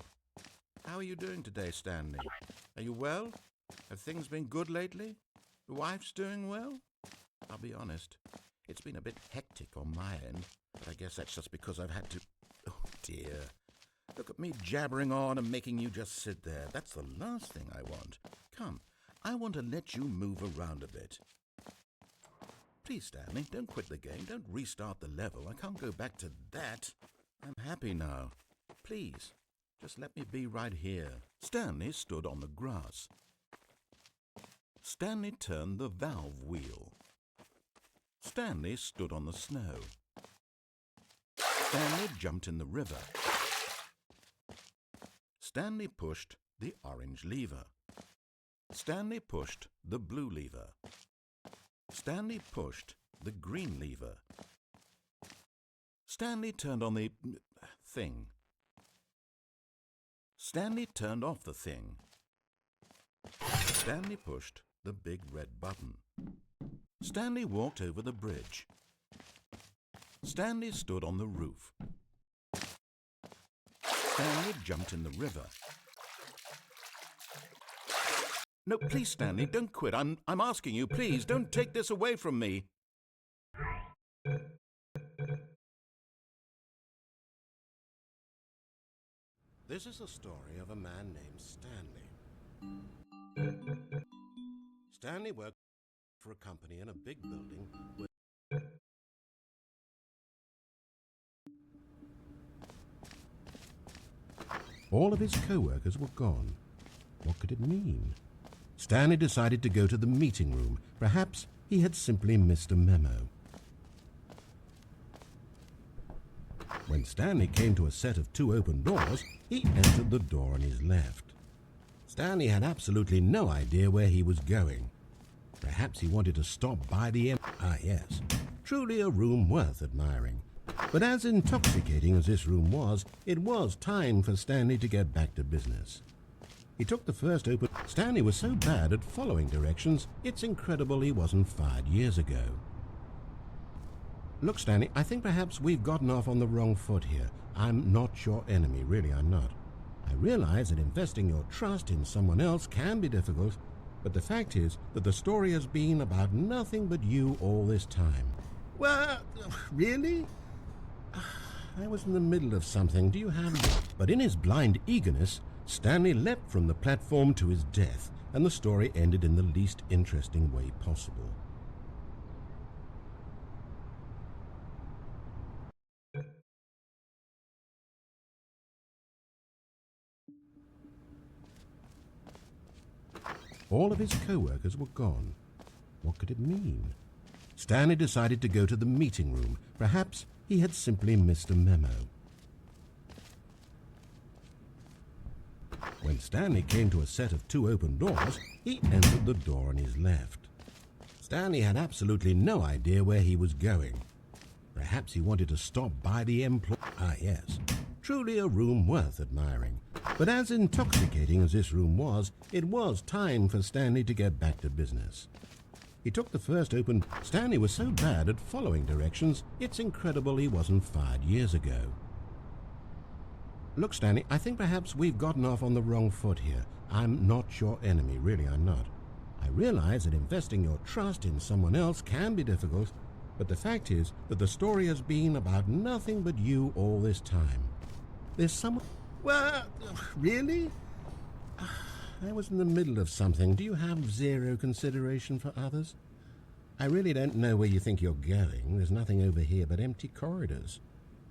how are you doing today, Stanley? Are you well? Have things been good lately? The wife's doing well? I'll be honest, it's been a bit hectic on my end, but I guess that's just because I've had to... Oh, dear. Look at me jabbering on and making you just sit there. That's the last thing I want. Come, I want to let you move around a bit. Please, Stanley, don't quit the game. Don't restart the level. I can't go back to that. I'm happy now. Please, just let me be right here. Stanley stood on the grass. Stanley turned the valve wheel. Stanley stood on the snow. Stanley jumped in the river. Stanley pushed the orange lever. Stanley pushed the blue lever. Stanley pushed the green lever. Stanley turned on the thing. Stanley turned off the thing. Stanley pushed the big red button. Stanley walked over the bridge. Stanley stood on the roof. Stanley jumped in the river. No, please, Stanley, don't quit. I'm asking you, please, don't take this away from me.
This is the story of a man named Stanley. Stanley worked for a company in a big building where all of his co-workers were gone. What could it mean? Stanley decided to go to the meeting room. Perhaps he had simply missed a memo. When Stanley came to a set of 2 open doors, he entered the door on his left. Stanley had absolutely no idea where he was going. Perhaps he wanted to stop by the yes, truly a room worth admiring. But as intoxicating as this room was, it was time for Stanley to get back to business. He took the first open... Stanley was so bad at following directions, it's incredible he wasn't fired years ago. Look, Stanley, I think perhaps we've gotten off on the wrong foot here. I'm not your enemy, really I'm not. I realize that investing your trust in someone else can be difficult, but the fact is that the story has been about nothing but you all this time. Well, really? I was in the middle of something. Do you have... But in his blind eagerness, Stanley leapt from the platform to his death, and the story ended in the least interesting way possible. All of his co-workers were gone. What could it mean? Stanley decided to go to the meeting room. Perhaps he had simply missed a memo. When Stanley came to a set of 2 open doors, he entered the door on his left. Stanley had absolutely no idea where he was going. Perhaps he wanted to stop by the yes, truly a room worth admiring. But as intoxicating as this room was, it was time for Stanley to get back to business. He took the first open... Stanley was so bad at following directions, it's incredible he wasn't fired years ago. Look, Stanley, I think perhaps we've gotten off on the wrong foot here. I'm not your enemy, really I'm not. I realize that investing your trust in someone else can be difficult, but the fact is that the story has been about nothing but you all this time. There's someone... Well, really? I was in the middle of something. Do you have zero consideration for others? I really don't know where you think you're going. There's nothing over here but empty corridors.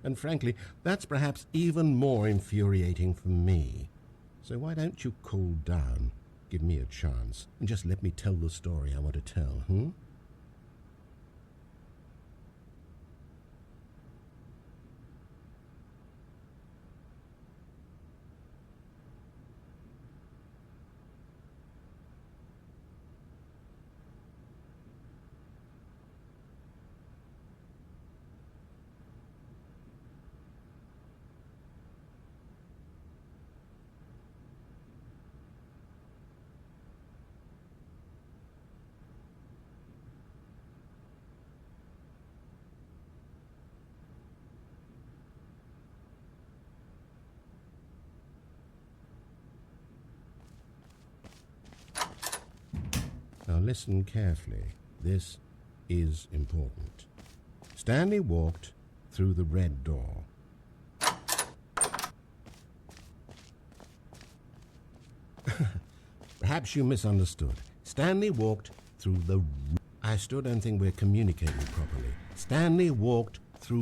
And frankly, that's perhaps even more infuriating for me. So why don't you cool down, give me a chance, and just let me tell the story I want to tell, Now listen carefully. This is important. Stanley walked through the red door. Perhaps you misunderstood. Stanley walked through the... I still don't think we're communicating properly. Stanley walked through...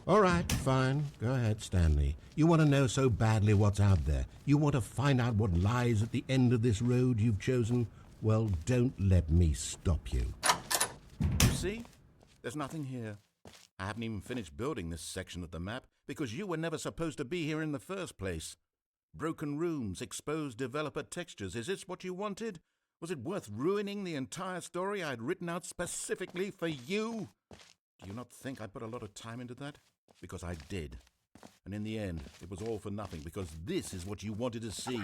All right, fine. Go ahead, Stanley. You want to know so badly what's out there. You want to find out what lies at the end of this road you've chosen. Well, don't let me stop you.
You see? There's nothing here. I haven't even finished building this section of the map because you were never supposed to be here in the first place. Broken rooms, exposed developer textures. Is this what you wanted? Was it worth ruining the entire story I'd written out specifically for you? Do you not think I put a lot of time into that? Because I did. And in the end, it was all for nothing because this is what you wanted to see.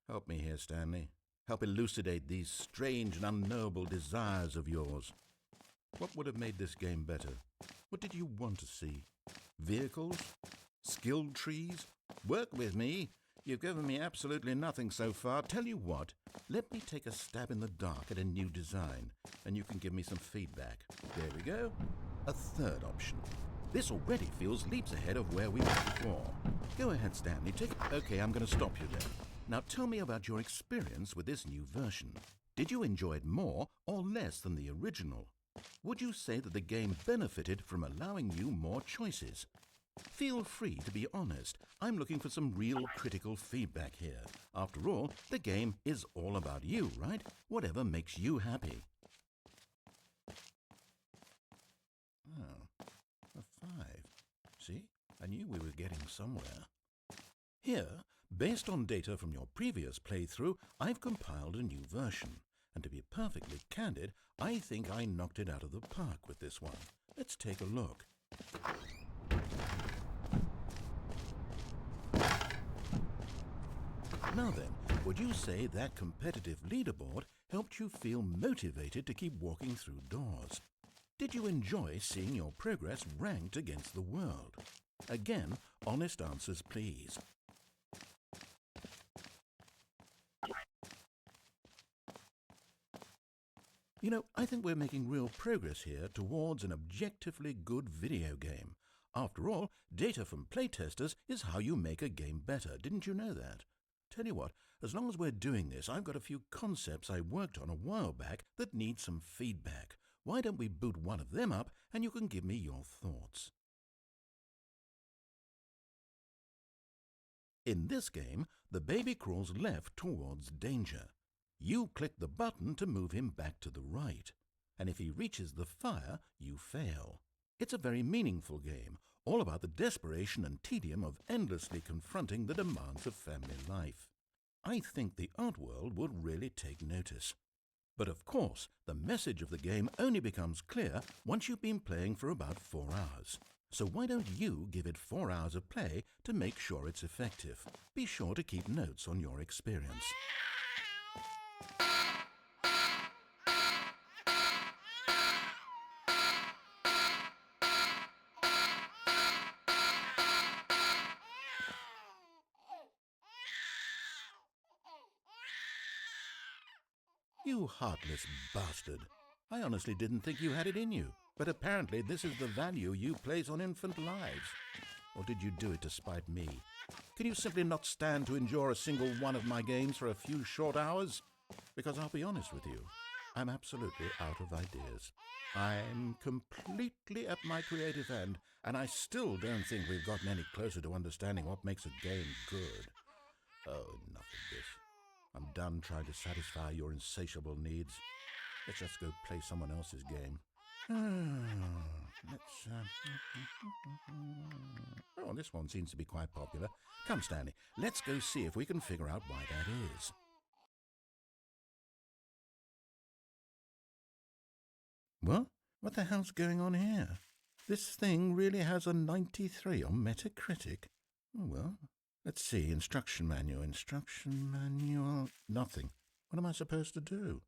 Help me here, Stanley. Help elucidate these strange and unknowable desires of yours. What would have made this game better? What did you want to see? Vehicles? Skill trees? Work with me. You've given me absolutely nothing so far. Tell you what, let me take a stab in the dark at a new design, and you can give me some feedback. There we go. A third option. This already feels leaps ahead of where we were before. Go ahead, Stanley. Okay, I'm going to stop you there. Now tell me about your experience with this new version. Did you enjoy it more or less than the original? Would you say that the game benefited from allowing you more choices? Feel free to be honest. I'm looking for some real critical feedback here. After all, the game is all about you, right? Whatever makes you happy. Oh, a 5. See? I knew we were getting somewhere. Here, based on data from your previous playthrough, I've compiled a new version. And to be perfectly candid, I think I knocked it out of the park with this one. Let's take a look. Now then, would you say that competitive leaderboard helped you feel motivated to keep walking through doors? Did you enjoy seeing your progress ranked against the world? Again, honest answers please. You know, I think we're making real progress here towards an objectively good video game. After all, data from playtesters is how you make a game better. Didn't you know that? Tell you what, as long as we're doing this, I've got a few concepts I worked on a while back that need some feedback. Why don't we boot one of them up and you can give me your thoughts? In this game, the baby crawls left towards danger. You click the button to move him back to the right, and if he reaches the fire, you fail. It's a very meaningful game, all about the desperation and tedium of endlessly confronting the demands of family life. I think the art world would really take notice. But of course, the message of the game only becomes clear once you've been playing for about 4 hours. So why don't you give it 4 hours of play to make sure it's effective? Be sure to keep notes on your experience. You heartless bastard. I honestly didn't think you had it in you, but apparently this is the value you place on infant lives. Or did you do it to spite me? Can you simply not stand to endure a single one of my games for a few short hours? Because I'll be honest with you, I'm absolutely out of ideas. I'm completely at my creative end, and I still don't think we've gotten any closer to understanding what makes a game good. Oh, enough of this. I'm done trying to satisfy your insatiable needs. Let's just go play someone else's game. Oh, this one seems to be quite popular. Come, Stanley, let's go see if we can figure out why that is. What the hell's going on here? This thing really has a 93 on Metacritic. Oh, well, let's see. Instruction manual. Nothing. What am I supposed to do?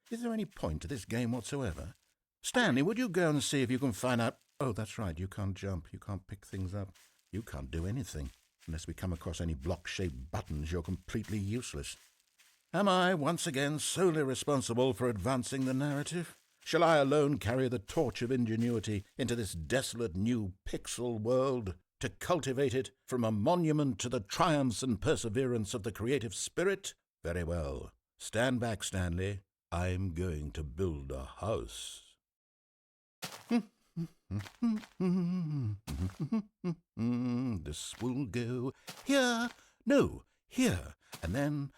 Is there any point to this game whatsoever? Stanley, would you go and see if you can find out... Oh, that's right, you can't jump, you can't pick things up. You can't do anything. Unless we come across any block-shaped buttons, you're completely useless. Am I, once again, solely responsible for advancing the narrative? Shall I alone carry the torch of ingenuity into this desolate new pixel world, to cultivate it from a monument to the triumphs and perseverance of the creative spirit? Very well. Stand back, Stanley. I'm going to build a house. This will go here, no, here, and then...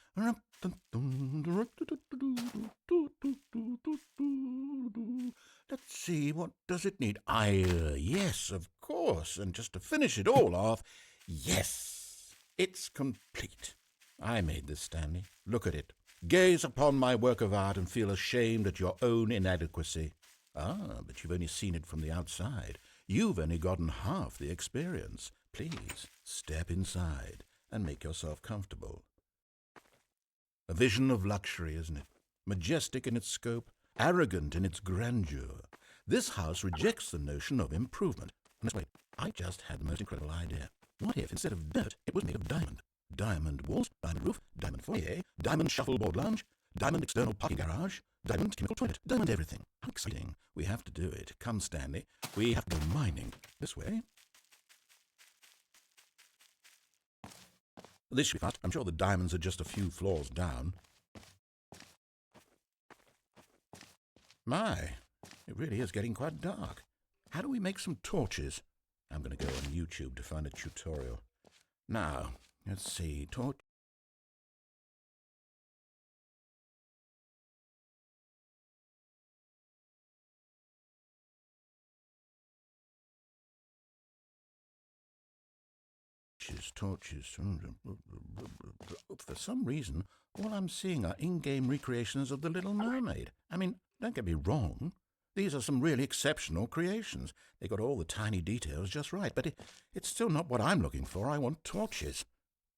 Let's see, what does it need? Yes, of course, and just to finish it all off, yes, it's complete. I made this, Stanley. Look at it. Gaze upon my work of art and feel ashamed at your own inadequacy. Ah, but you've only seen it from the outside. You've only gotten half the experience. Please, step inside and make yourself comfortable. A vision of luxury, isn't it? Majestic in its scope, arrogant in its grandeur. This house rejects the notion of improvement. Let's wait. I just had the most incredible idea. What if, instead of dirt, it was made of diamond? Diamond walls, diamond roof, diamond foyer, diamond shuffleboard lounge, diamond external parking garage, diamond chemical toilet, diamond everything. How exciting. We have to do it. Come, Stanley. We have to go mining. This way. This should be fast. I'm sure the diamonds are just a few floors down. My, it really is getting quite dark. How do we make some torches? I'm going to go on YouTube to find a tutorial. Now, let's see. Torch. Torches. For some reason, all I'm seeing are in-game recreations of The Little Mermaid. I mean, don't get me wrong. These are some really exceptional creations. They got all the tiny details just right, but it's still not what I'm looking for. I want torches.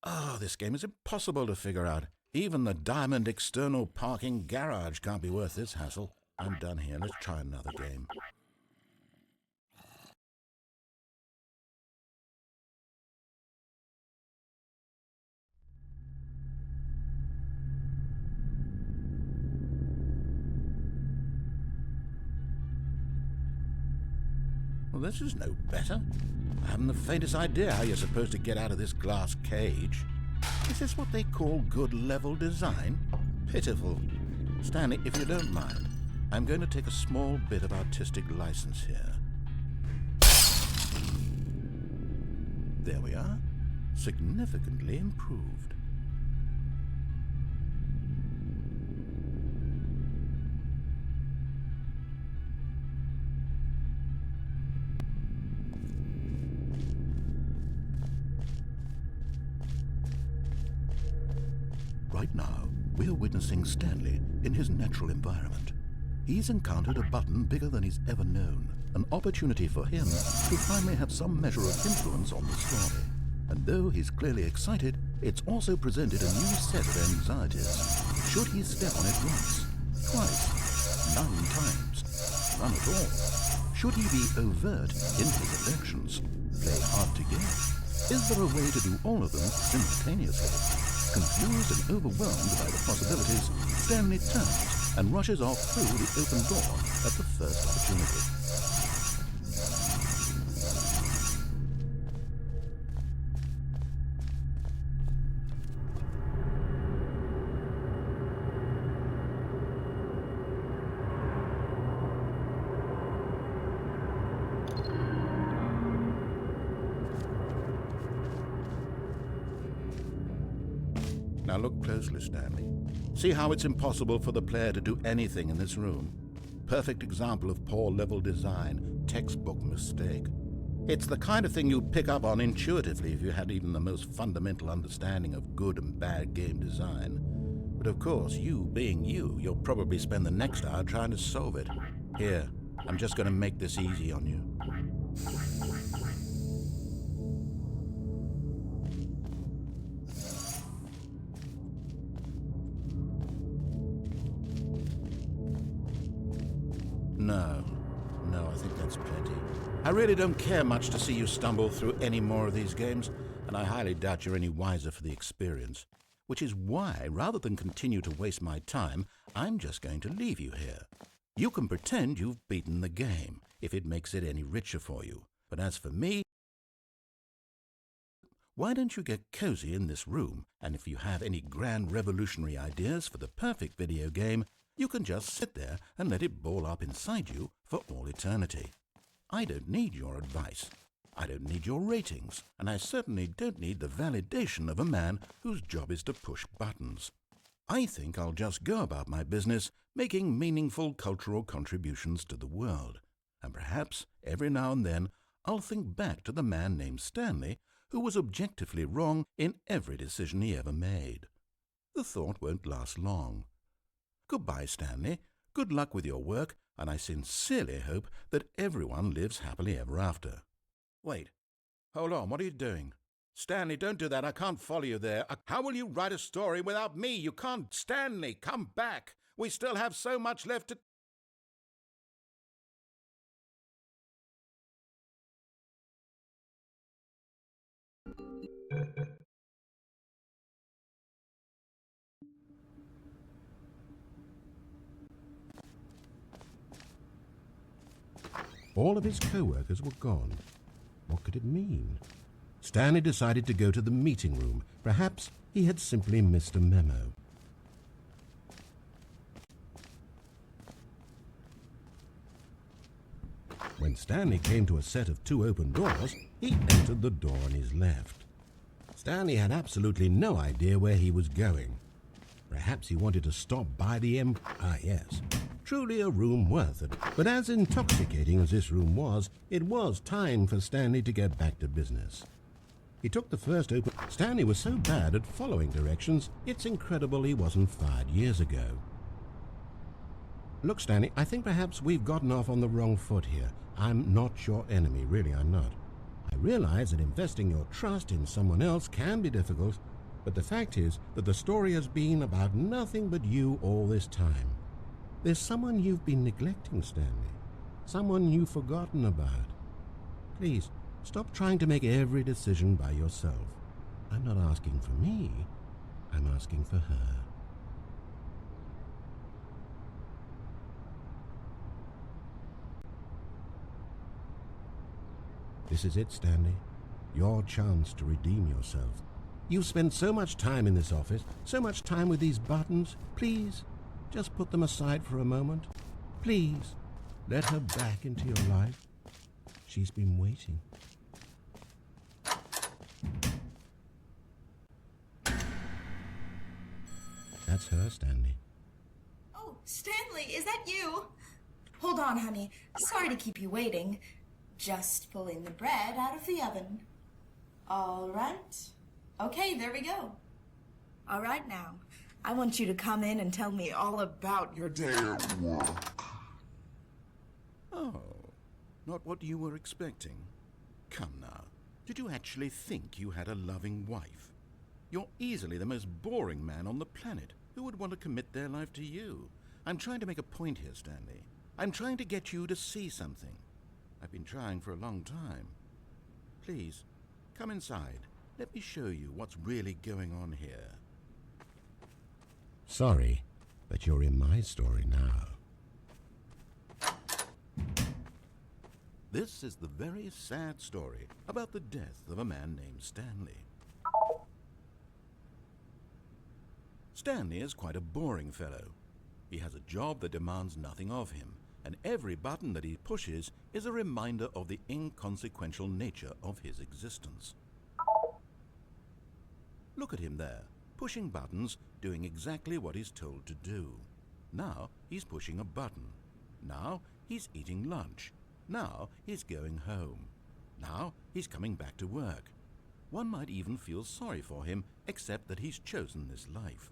Oh, this game is impossible to figure out. Even the diamond external parking garage can't be worth this hassle. I'm done here. Let's try another game. Well, this is no better. I haven't the faintest idea how you're supposed to get out of this glass cage. Is this what they call good level design? Pitiful. Stanley, if you don't mind, I'm going to take a small bit of artistic license here. There we are. Significantly improved. Right now, we're witnessing Stanley in his natural environment. He's encountered a button bigger than he's ever known, an opportunity for him to finally have some measure of influence on the story. And though he's clearly excited, it's also presented a new set of anxieties. Should he step on it once, twice, 9 times, none at all? Should he be overt in his elections, play hard to get? Is there a way to do all of them simultaneously? Confused and overwhelmed by the possibilities, Stanley turns and rushes off through the open door at the first opportunity. Now look closely, Stanley. See how it's impossible for the player to do anything in this room? Perfect example of poor level design, textbook mistake. It's the kind of thing you'd pick up on intuitively if you had even the most fundamental understanding of good and bad game design. But of course, you being you, you'll probably spend the next hour trying to solve it. Here, I'm just going to make this easy on you. No, I think that's plenty. I really don't care much to see you stumble through any more of these games, and I highly doubt you're any wiser for the experience. Which is why, rather than continue to waste my time, I'm just going to leave you here. You can pretend you've beaten the game, if it makes it any richer for you. But as for me, why don't you get cozy in this room, and if you have any grand revolutionary ideas for the perfect video game, you can just sit there and let it ball up inside you for all eternity. I don't need your advice. I don't need your ratings, and I certainly don't need the validation of a man whose job is to push buttons. I think I'll just go about my business making meaningful cultural contributions to the world, and perhaps every now and then I'll think back to the man named Stanley who was objectively wrong in every decision he ever made. The thought won't last long. Goodbye, Stanley. Good luck with your work, and I sincerely hope that everyone lives happily ever after. Wait. Hold on. What are you doing? Stanley, don't do that. I can't follow you there. How will you write a story without me? You can't. Stanley, come back. We still have so much left to...
All of his co-workers were gone. What could it mean? Stanley decided to go to the meeting room. Perhaps he had simply missed a memo. When Stanley came to a set of 2 open doors, he entered the door on his left. Stanley had absolutely no idea where he was going. Perhaps he wanted to stop by the yes. Truly a room worth it. But as intoxicating as this room was, it was time for Stanley to get back to business. He took the first open... Stanley was so bad at following directions, it's incredible he wasn't fired years ago. Look, Stanley, I think perhaps we've gotten off on the wrong foot here. I'm not your enemy, really I'm not. I realize that investing your trust in someone else can be difficult, but the fact is that the story has been about nothing but you all this time. There's someone you've been neglecting, Stanley. Someone you've forgotten about. Please, stop trying to make every decision by yourself. I'm not asking for me. I'm asking for her. This is it, Stanley. Your chance to redeem yourself. You've spent so much time in this office, so much time with these buttons. Please, just put them aside for a moment. Please, let her back into your life. She's been waiting. That's her, Stanley.
Oh, Stanley, is that you? Hold on, honey. Sorry to keep you waiting. Just pulling the bread out of the oven. All right. Okay, there we go. All right now. I want you to come in and tell me all about your day at work.
Oh, not what you were expecting. Come now, did you actually think you had a loving wife? You're easily the most boring man on the planet. Who would want to commit their life to you? I'm trying to make a point here, Stanley. I'm trying to get you to see something. I've been trying for a long time. Please, come inside. Let me show you what's really going on here.
Sorry, But you're in my story now.
This is the very sad story about the death of a man named Stanley. Stanley is quite a boring fellow. He has a job that demands nothing of him, and every button that he pushes is a reminder of the inconsequential nature of his existence. Look at him there, pushing buttons, doing exactly what he's told to do. Now he's pushing a button. Now he's eating lunch. Now he's going home. Now he's coming back to work. One might even feel sorry for him, except that he's chosen this life.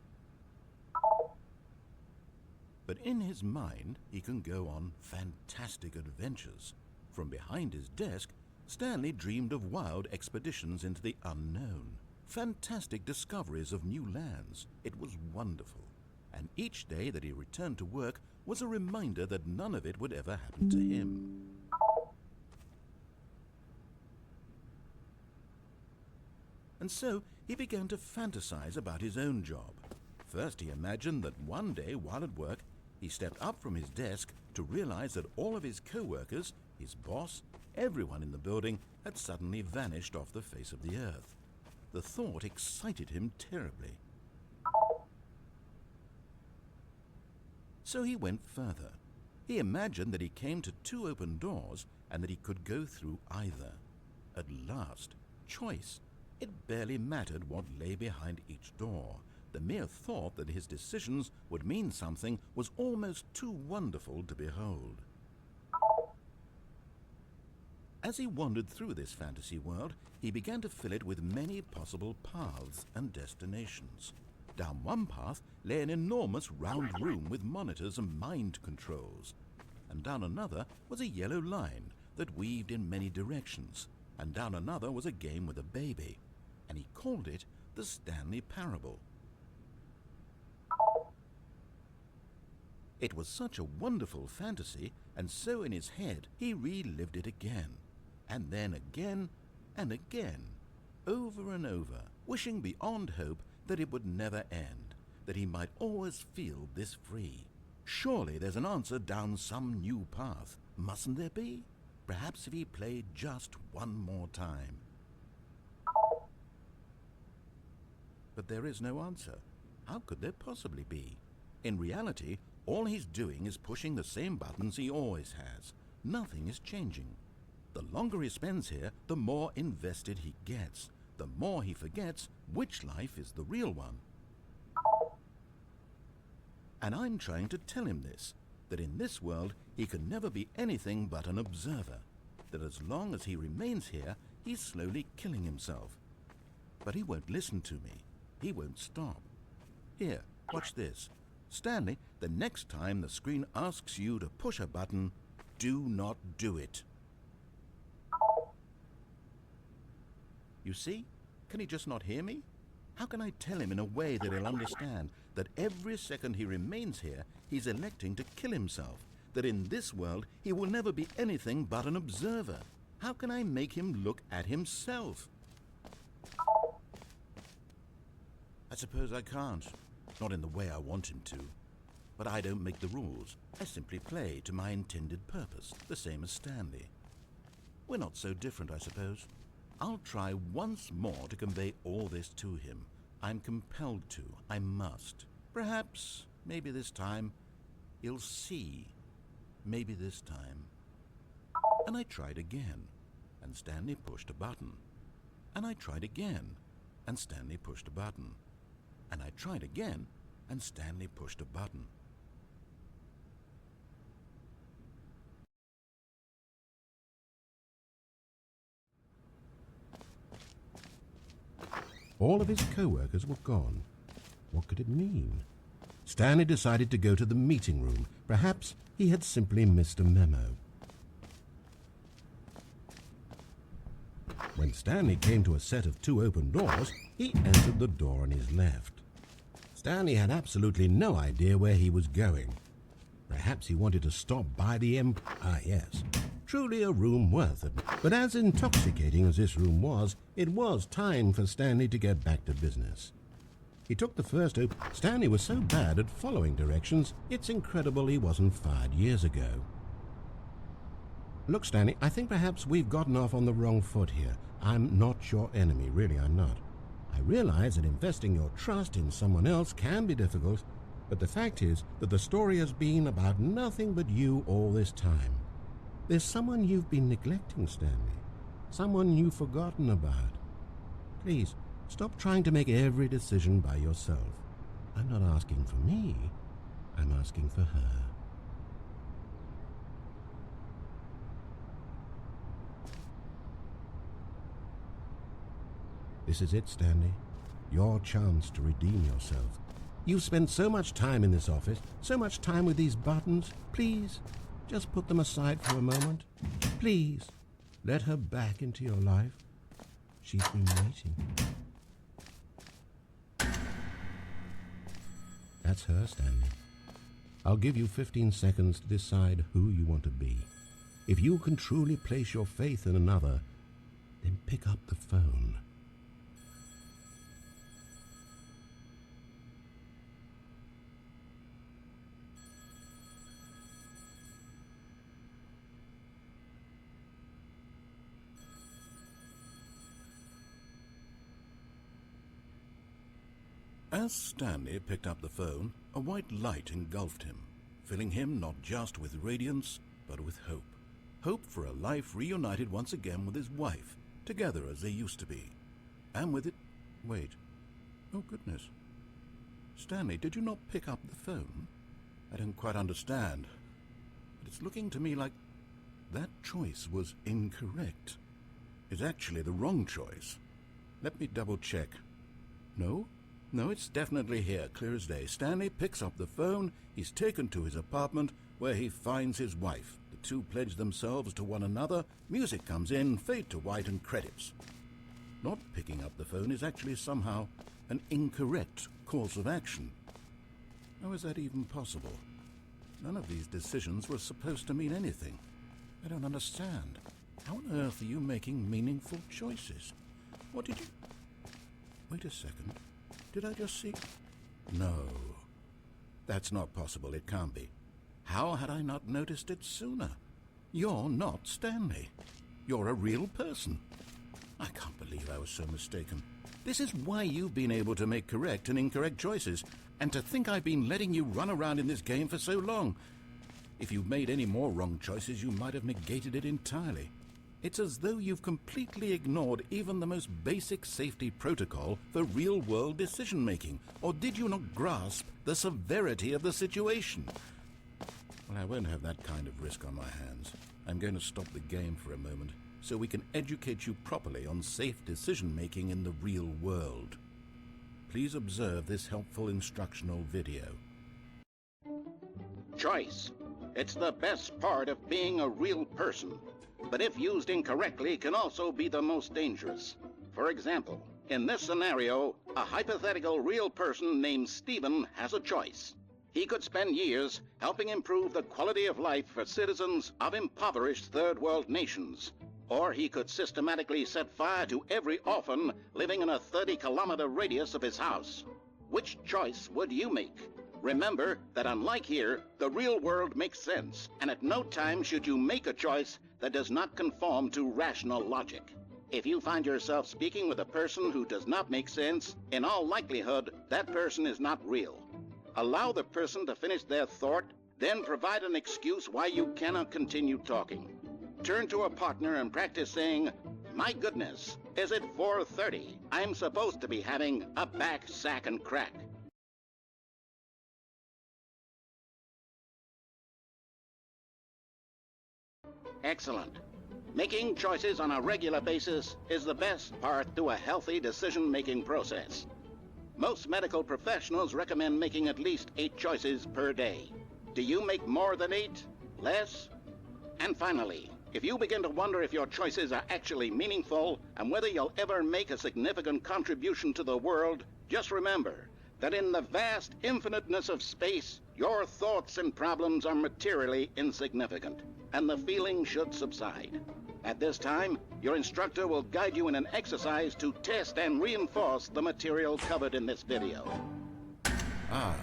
But in his mind, he can go on fantastic adventures. From behind his desk, Stanley dreamed of wild expeditions into the unknown, fantastic discoveries of new lands. It was wonderful. And each day that he returned to work was a reminder that none of it would ever happen to him. And so he began to fantasize about his own job. First, he imagined that one day while at work, he stepped up from his desk to realize that all of his co-workers, his boss, everyone in the building had suddenly vanished off the face of the earth. The thought excited him terribly. So he went further. He imagined that he came to 2 open doors and that he could go through either. At last, choice. It barely mattered what lay behind each door. The mere thought that his decisions would mean something was almost too wonderful to behold. As he wandered through this fantasy world, he began to fill it with many possible paths and destinations. Down one path lay an enormous round room with monitors and mind controls, and down another was a yellow line that weaved in many directions, and down another was a game with a baby, and he called it the Stanley Parable. It was such a wonderful fantasy, and so in his head he relived it again, and then again and again, over and over, wishing beyond hope that it would never end, that he might always feel this free. Surely there's an answer down some new path, mustn't there be? Perhaps if he played just one more time. But there is no answer. How could there possibly be? In reality, all he's doing is pushing the same buttons he always has. Nothing is changing. The longer he spends here, the more invested he gets. The more he forgets which life is the real one. And I'm trying to tell him this, that in this world he can never be anything but an observer, that as long as he remains here, he's slowly killing himself. But he won't listen to me. He won't stop. Here, watch this. Stanley, the next time the screen asks you to push a button, do not do it. You see? Can he just not hear me? How can I tell him in a way that he'll understand that every second he remains here, he's electing to kill himself, that in this world he will never be anything but an observer? How can I make him look at himself? I suppose I can't. Not in the way I want him to. But I don't make the rules. I simply play to my intended purpose, the same as Stanley. We're not so different, I suppose. I'll try once more to convey all this to him. I'm compelled to. I must. Perhaps, maybe this time, he'll see. Maybe this time. And I tried again, and Stanley pushed a button. And I tried again, and Stanley pushed a button. And I tried again, and Stanley pushed a button.
All of his co-workers were gone. What could it mean? Stanley decided to go to the meeting room. Perhaps he had simply missed a memo. When Stanley came to a set of 2 open doors, he entered the door on his left. Stanley had absolutely no idea where he was going. Perhaps he wanted to stop by the yes. Truly a room worth it. But as intoxicating as this room was, it was time for Stanley to get back to business. He took the first open. Stanley was so bad at following directions, it's incredible he wasn't fired years ago. Look, Stanley, I think perhaps we've gotten off on the wrong foot here. I'm not your enemy, really I'm not. I realize that investing your trust in someone else can be difficult, but the fact is that the story has been about nothing but you all this time. There's someone you've been neglecting, Stanley. Someone you've forgotten about. Please, stop trying to make every decision by yourself. I'm not asking for me. I'm asking for her. This is it, Stanley. Your chance to redeem yourself. You've spent so much time in this office, so much time with these buttons. Please, just put them aside for a moment. Please, let her back into your life. She's been waiting. That's her, Stanley. I'll give you 15 seconds to decide who you want to be. If you can truly place your faith in another, then pick up the phone.
As Stanley picked up the phone, a white light engulfed him, filling him not just with radiance, but with hope. Hope for a life reunited once again with his wife, together as they used to be. And with it... Wait. Oh, goodness. Stanley, did you not pick up the phone? I don't quite understand. But it's looking to me like that choice was incorrect. It's actually the wrong choice. Let me double-check. No? No, it's definitely here, clear as day. Stanley picks up the phone. He's taken to his apartment, where he finds his wife. The two pledge themselves to one another. Music comes in, fade to white, and credits. Not picking up the phone is actually somehow an incorrect course of action. How is that even possible? None of these decisions were supposed to mean anything. I don't understand. How on earth are you making meaningful choices? What did you... Wait a second. Did I just see... No. That's not possible. It can't be. How had I not noticed it sooner? You're not Stanley. You're a real person. I can't believe I was so mistaken. This is why you've been able to make correct and incorrect choices, and to think I've been letting you run around in this game for so long. If you'd made any more wrong choices, you might have negated it entirely. It's as though you've completely ignored even the most basic safety protocol for real-world decision-making. Or did you not grasp the severity of the situation? Well, I won't have that kind of risk on my hands. I'm going to stop the game for a moment, so we can educate you properly on safe decision-making in the real world. Please observe this helpful instructional video.
Choice. It's the best part of being a real person. But if used incorrectly, can also be the most dangerous. For example, in this scenario, a hypothetical real person named Stephen has a choice. He could spend years helping improve the quality of life for citizens of impoverished third world nations. Or he could systematically set fire to every orphan living in a 30-kilometer radius of his house. Which choice would you make? Remember that unlike here, the real world makes sense, and at no time should you make a choice that does not conform to rational logic. If you find yourself speaking with a person who does not make sense, in all likelihood, that person is not real. Allow the person to finish their thought, then provide an excuse why you cannot continue talking. Turn to a partner and practice saying, "My goodness, is it 4:30? I'm supposed to be having a back, sack, and crack." Excellent. Making choices on a regular basis is the best part to a healthy decision-making process. Most medical professionals recommend making at least 8 choices per day. Do you make more than 8? Less? And finally, if you begin to wonder if your choices are actually meaningful and whether you'll ever make a significant contribution to the world, just remember that in the vast infiniteness of space, your thoughts and problems are materially insignificant, and the feeling should subside. At this time, your instructor will guide you in an exercise to test and reinforce the material covered in this video.
Ah,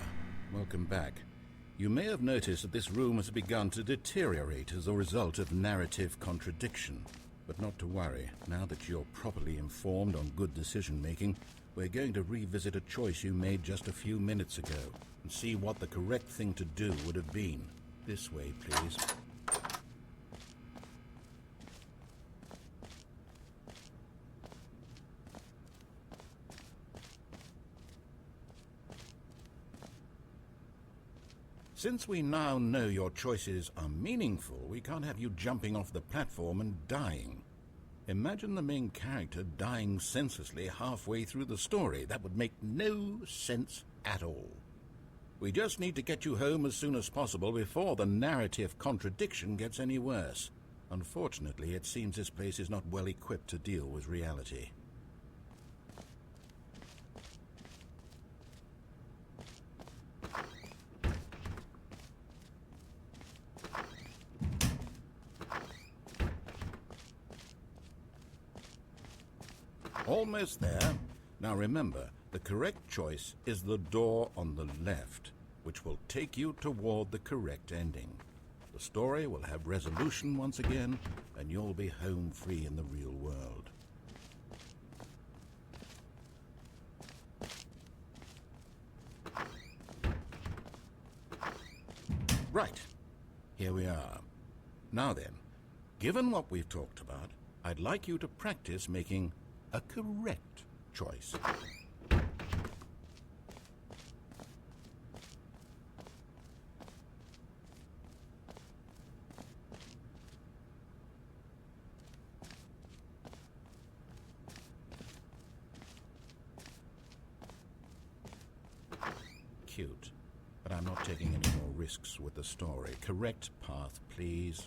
welcome back. You may have noticed that this room has begun to deteriorate as a result of narrative contradiction. But not to worry, now that you're properly informed on good decision-making, we're going to revisit a choice you made just a few minutes ago and see what the correct thing to do would have been. This way, please. Since we now know your choices are meaningful, we can't have you jumping off the platform and dying. Imagine the main character dying senselessly halfway through the story. That would make no sense at all. We just need to get you home as soon as possible before the narrative contradiction gets any worse. Unfortunately, it seems this place is not well equipped to deal with reality. Almost there. Now remember, the correct choice is the door on the left, which will take you toward the correct ending. The story will have resolution once again, and you'll be home free in the real world. Right. Here we are. Now then, given what we've talked about, I'd like you to practice making a correct choice. Cute, but I'm not taking any more risks with the story. Correct path, please.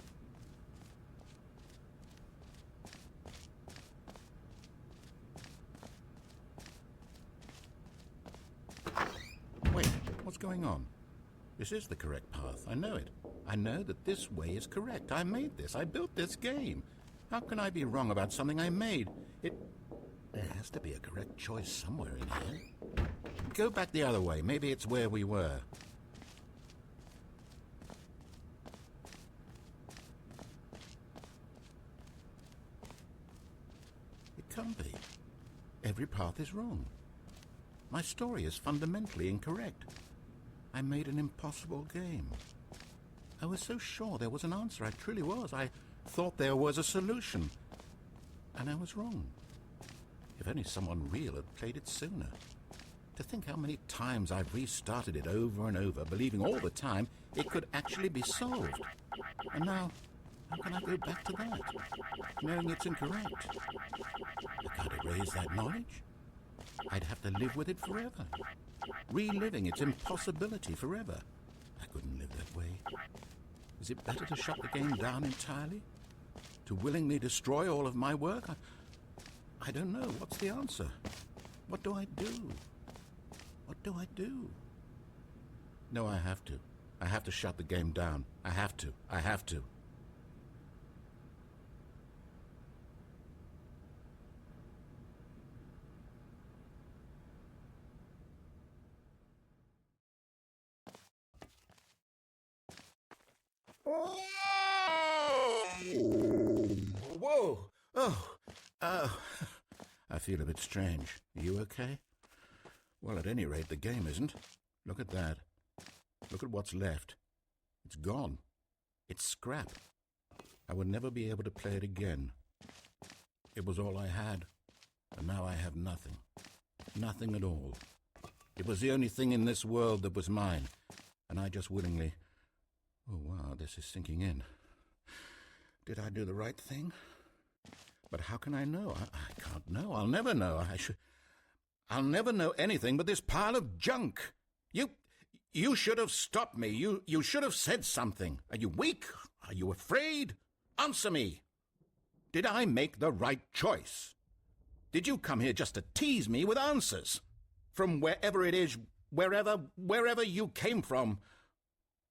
What's going on? This is the correct path. I know it. I know that this way is correct. I made this. I built this game. How can I be wrong about something I made? There has to be a correct choice somewhere in here. Go back the other way. Maybe it's where we were. It can't be. Every path is wrong. My story is fundamentally incorrect. I made an impossible game. I was so sure there was an answer. I truly was. I thought there was a solution. And I was wrong. If only someone real had played it sooner. To think how many times I've restarted it over and over, believing all the time it could actually be solved. And now, how can I go back to that, knowing it's incorrect? I can't erase that knowledge. I'd have to live with it forever, reliving its impossibility forever. I couldn't live that way. Is it better to shut the game down entirely? To willingly destroy all of my work? I don't know. What's the answer? What do I do? What do I do? No, I have to. I have to shut the game down. I have to. I have to. Whoa! Oh, I feel a bit strange. Are you okay? Well, at any rate, the game isn't. Look at that. Look at what's left. It's gone. It's scrap. I would never be able to play it again. It was all I had, and now I have nothing. Nothing at all. It was the only thing in this world that was mine, and I just willingly... Oh, wow, this is sinking in. Did I do the right thing? But how can I know? I can't know. I'll never know. I'll never know anything but this pile of junk. You should have stopped me. You should have said something. Are you weak? Are you afraid? Answer me. Did I make the right choice? Did you come here just to tease me with answers? From wherever it is, wherever you came from.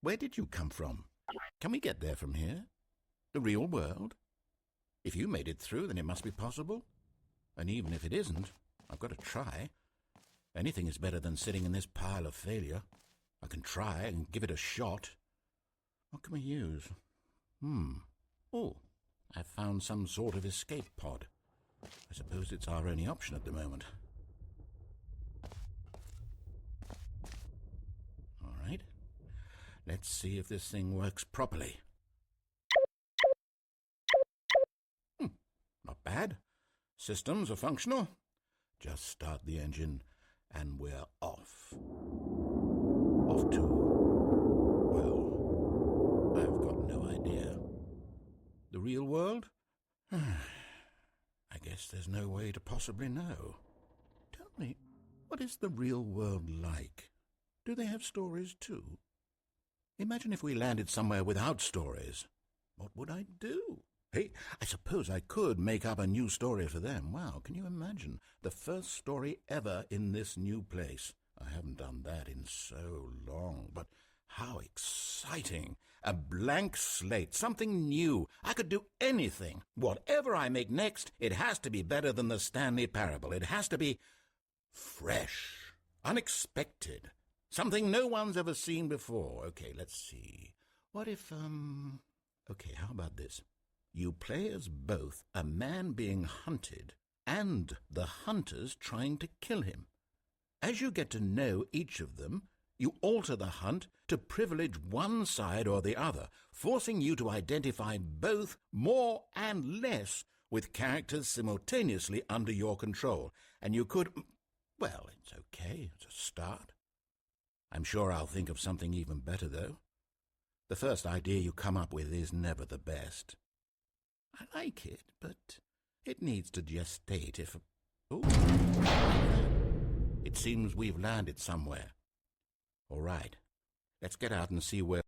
Where did you come from? Can we get there from here? The real world? If you made it through, then it must be possible. And even if it isn't, I've got to try. Anything is better than sitting in this pile of failure. I can try and give it a shot. What can we use? Oh, I've found some sort of escape pod. I suppose it's our only option at the moment. All right. Let's see if this thing works properly. Not bad. Systems are functional. Just start the engine and we're off. Off to... well, I've got no idea. The real world? I guess there's no way to possibly know. Tell me, what is the real world like? Do they have stories too? Imagine if we landed somewhere without stories. What would I do? Hey, I suppose I could make up a new story for them. Wow, can you imagine? The first story ever in this new place. I haven't done that in so long, but how exciting. A blank slate, something new. I could do anything. Whatever I make next, it has to be better than the Stanley parable. It has to be fresh, unexpected, something no one's ever seen before. Okay, let's see. What if, okay, how about this? You play as both a man being hunted and the hunters trying to kill him. As you get to know each of them, you alter the hunt to privilege one side or the other, forcing you to identify both more and less with characters simultaneously under your control. And you could... well, it's okay. It's a start. I'm sure I'll think of something even better, though. The first idea you come up with is never the best. I like it, but it needs to gestate if... oh, it seems we've landed somewhere. All right, let's get out and see where...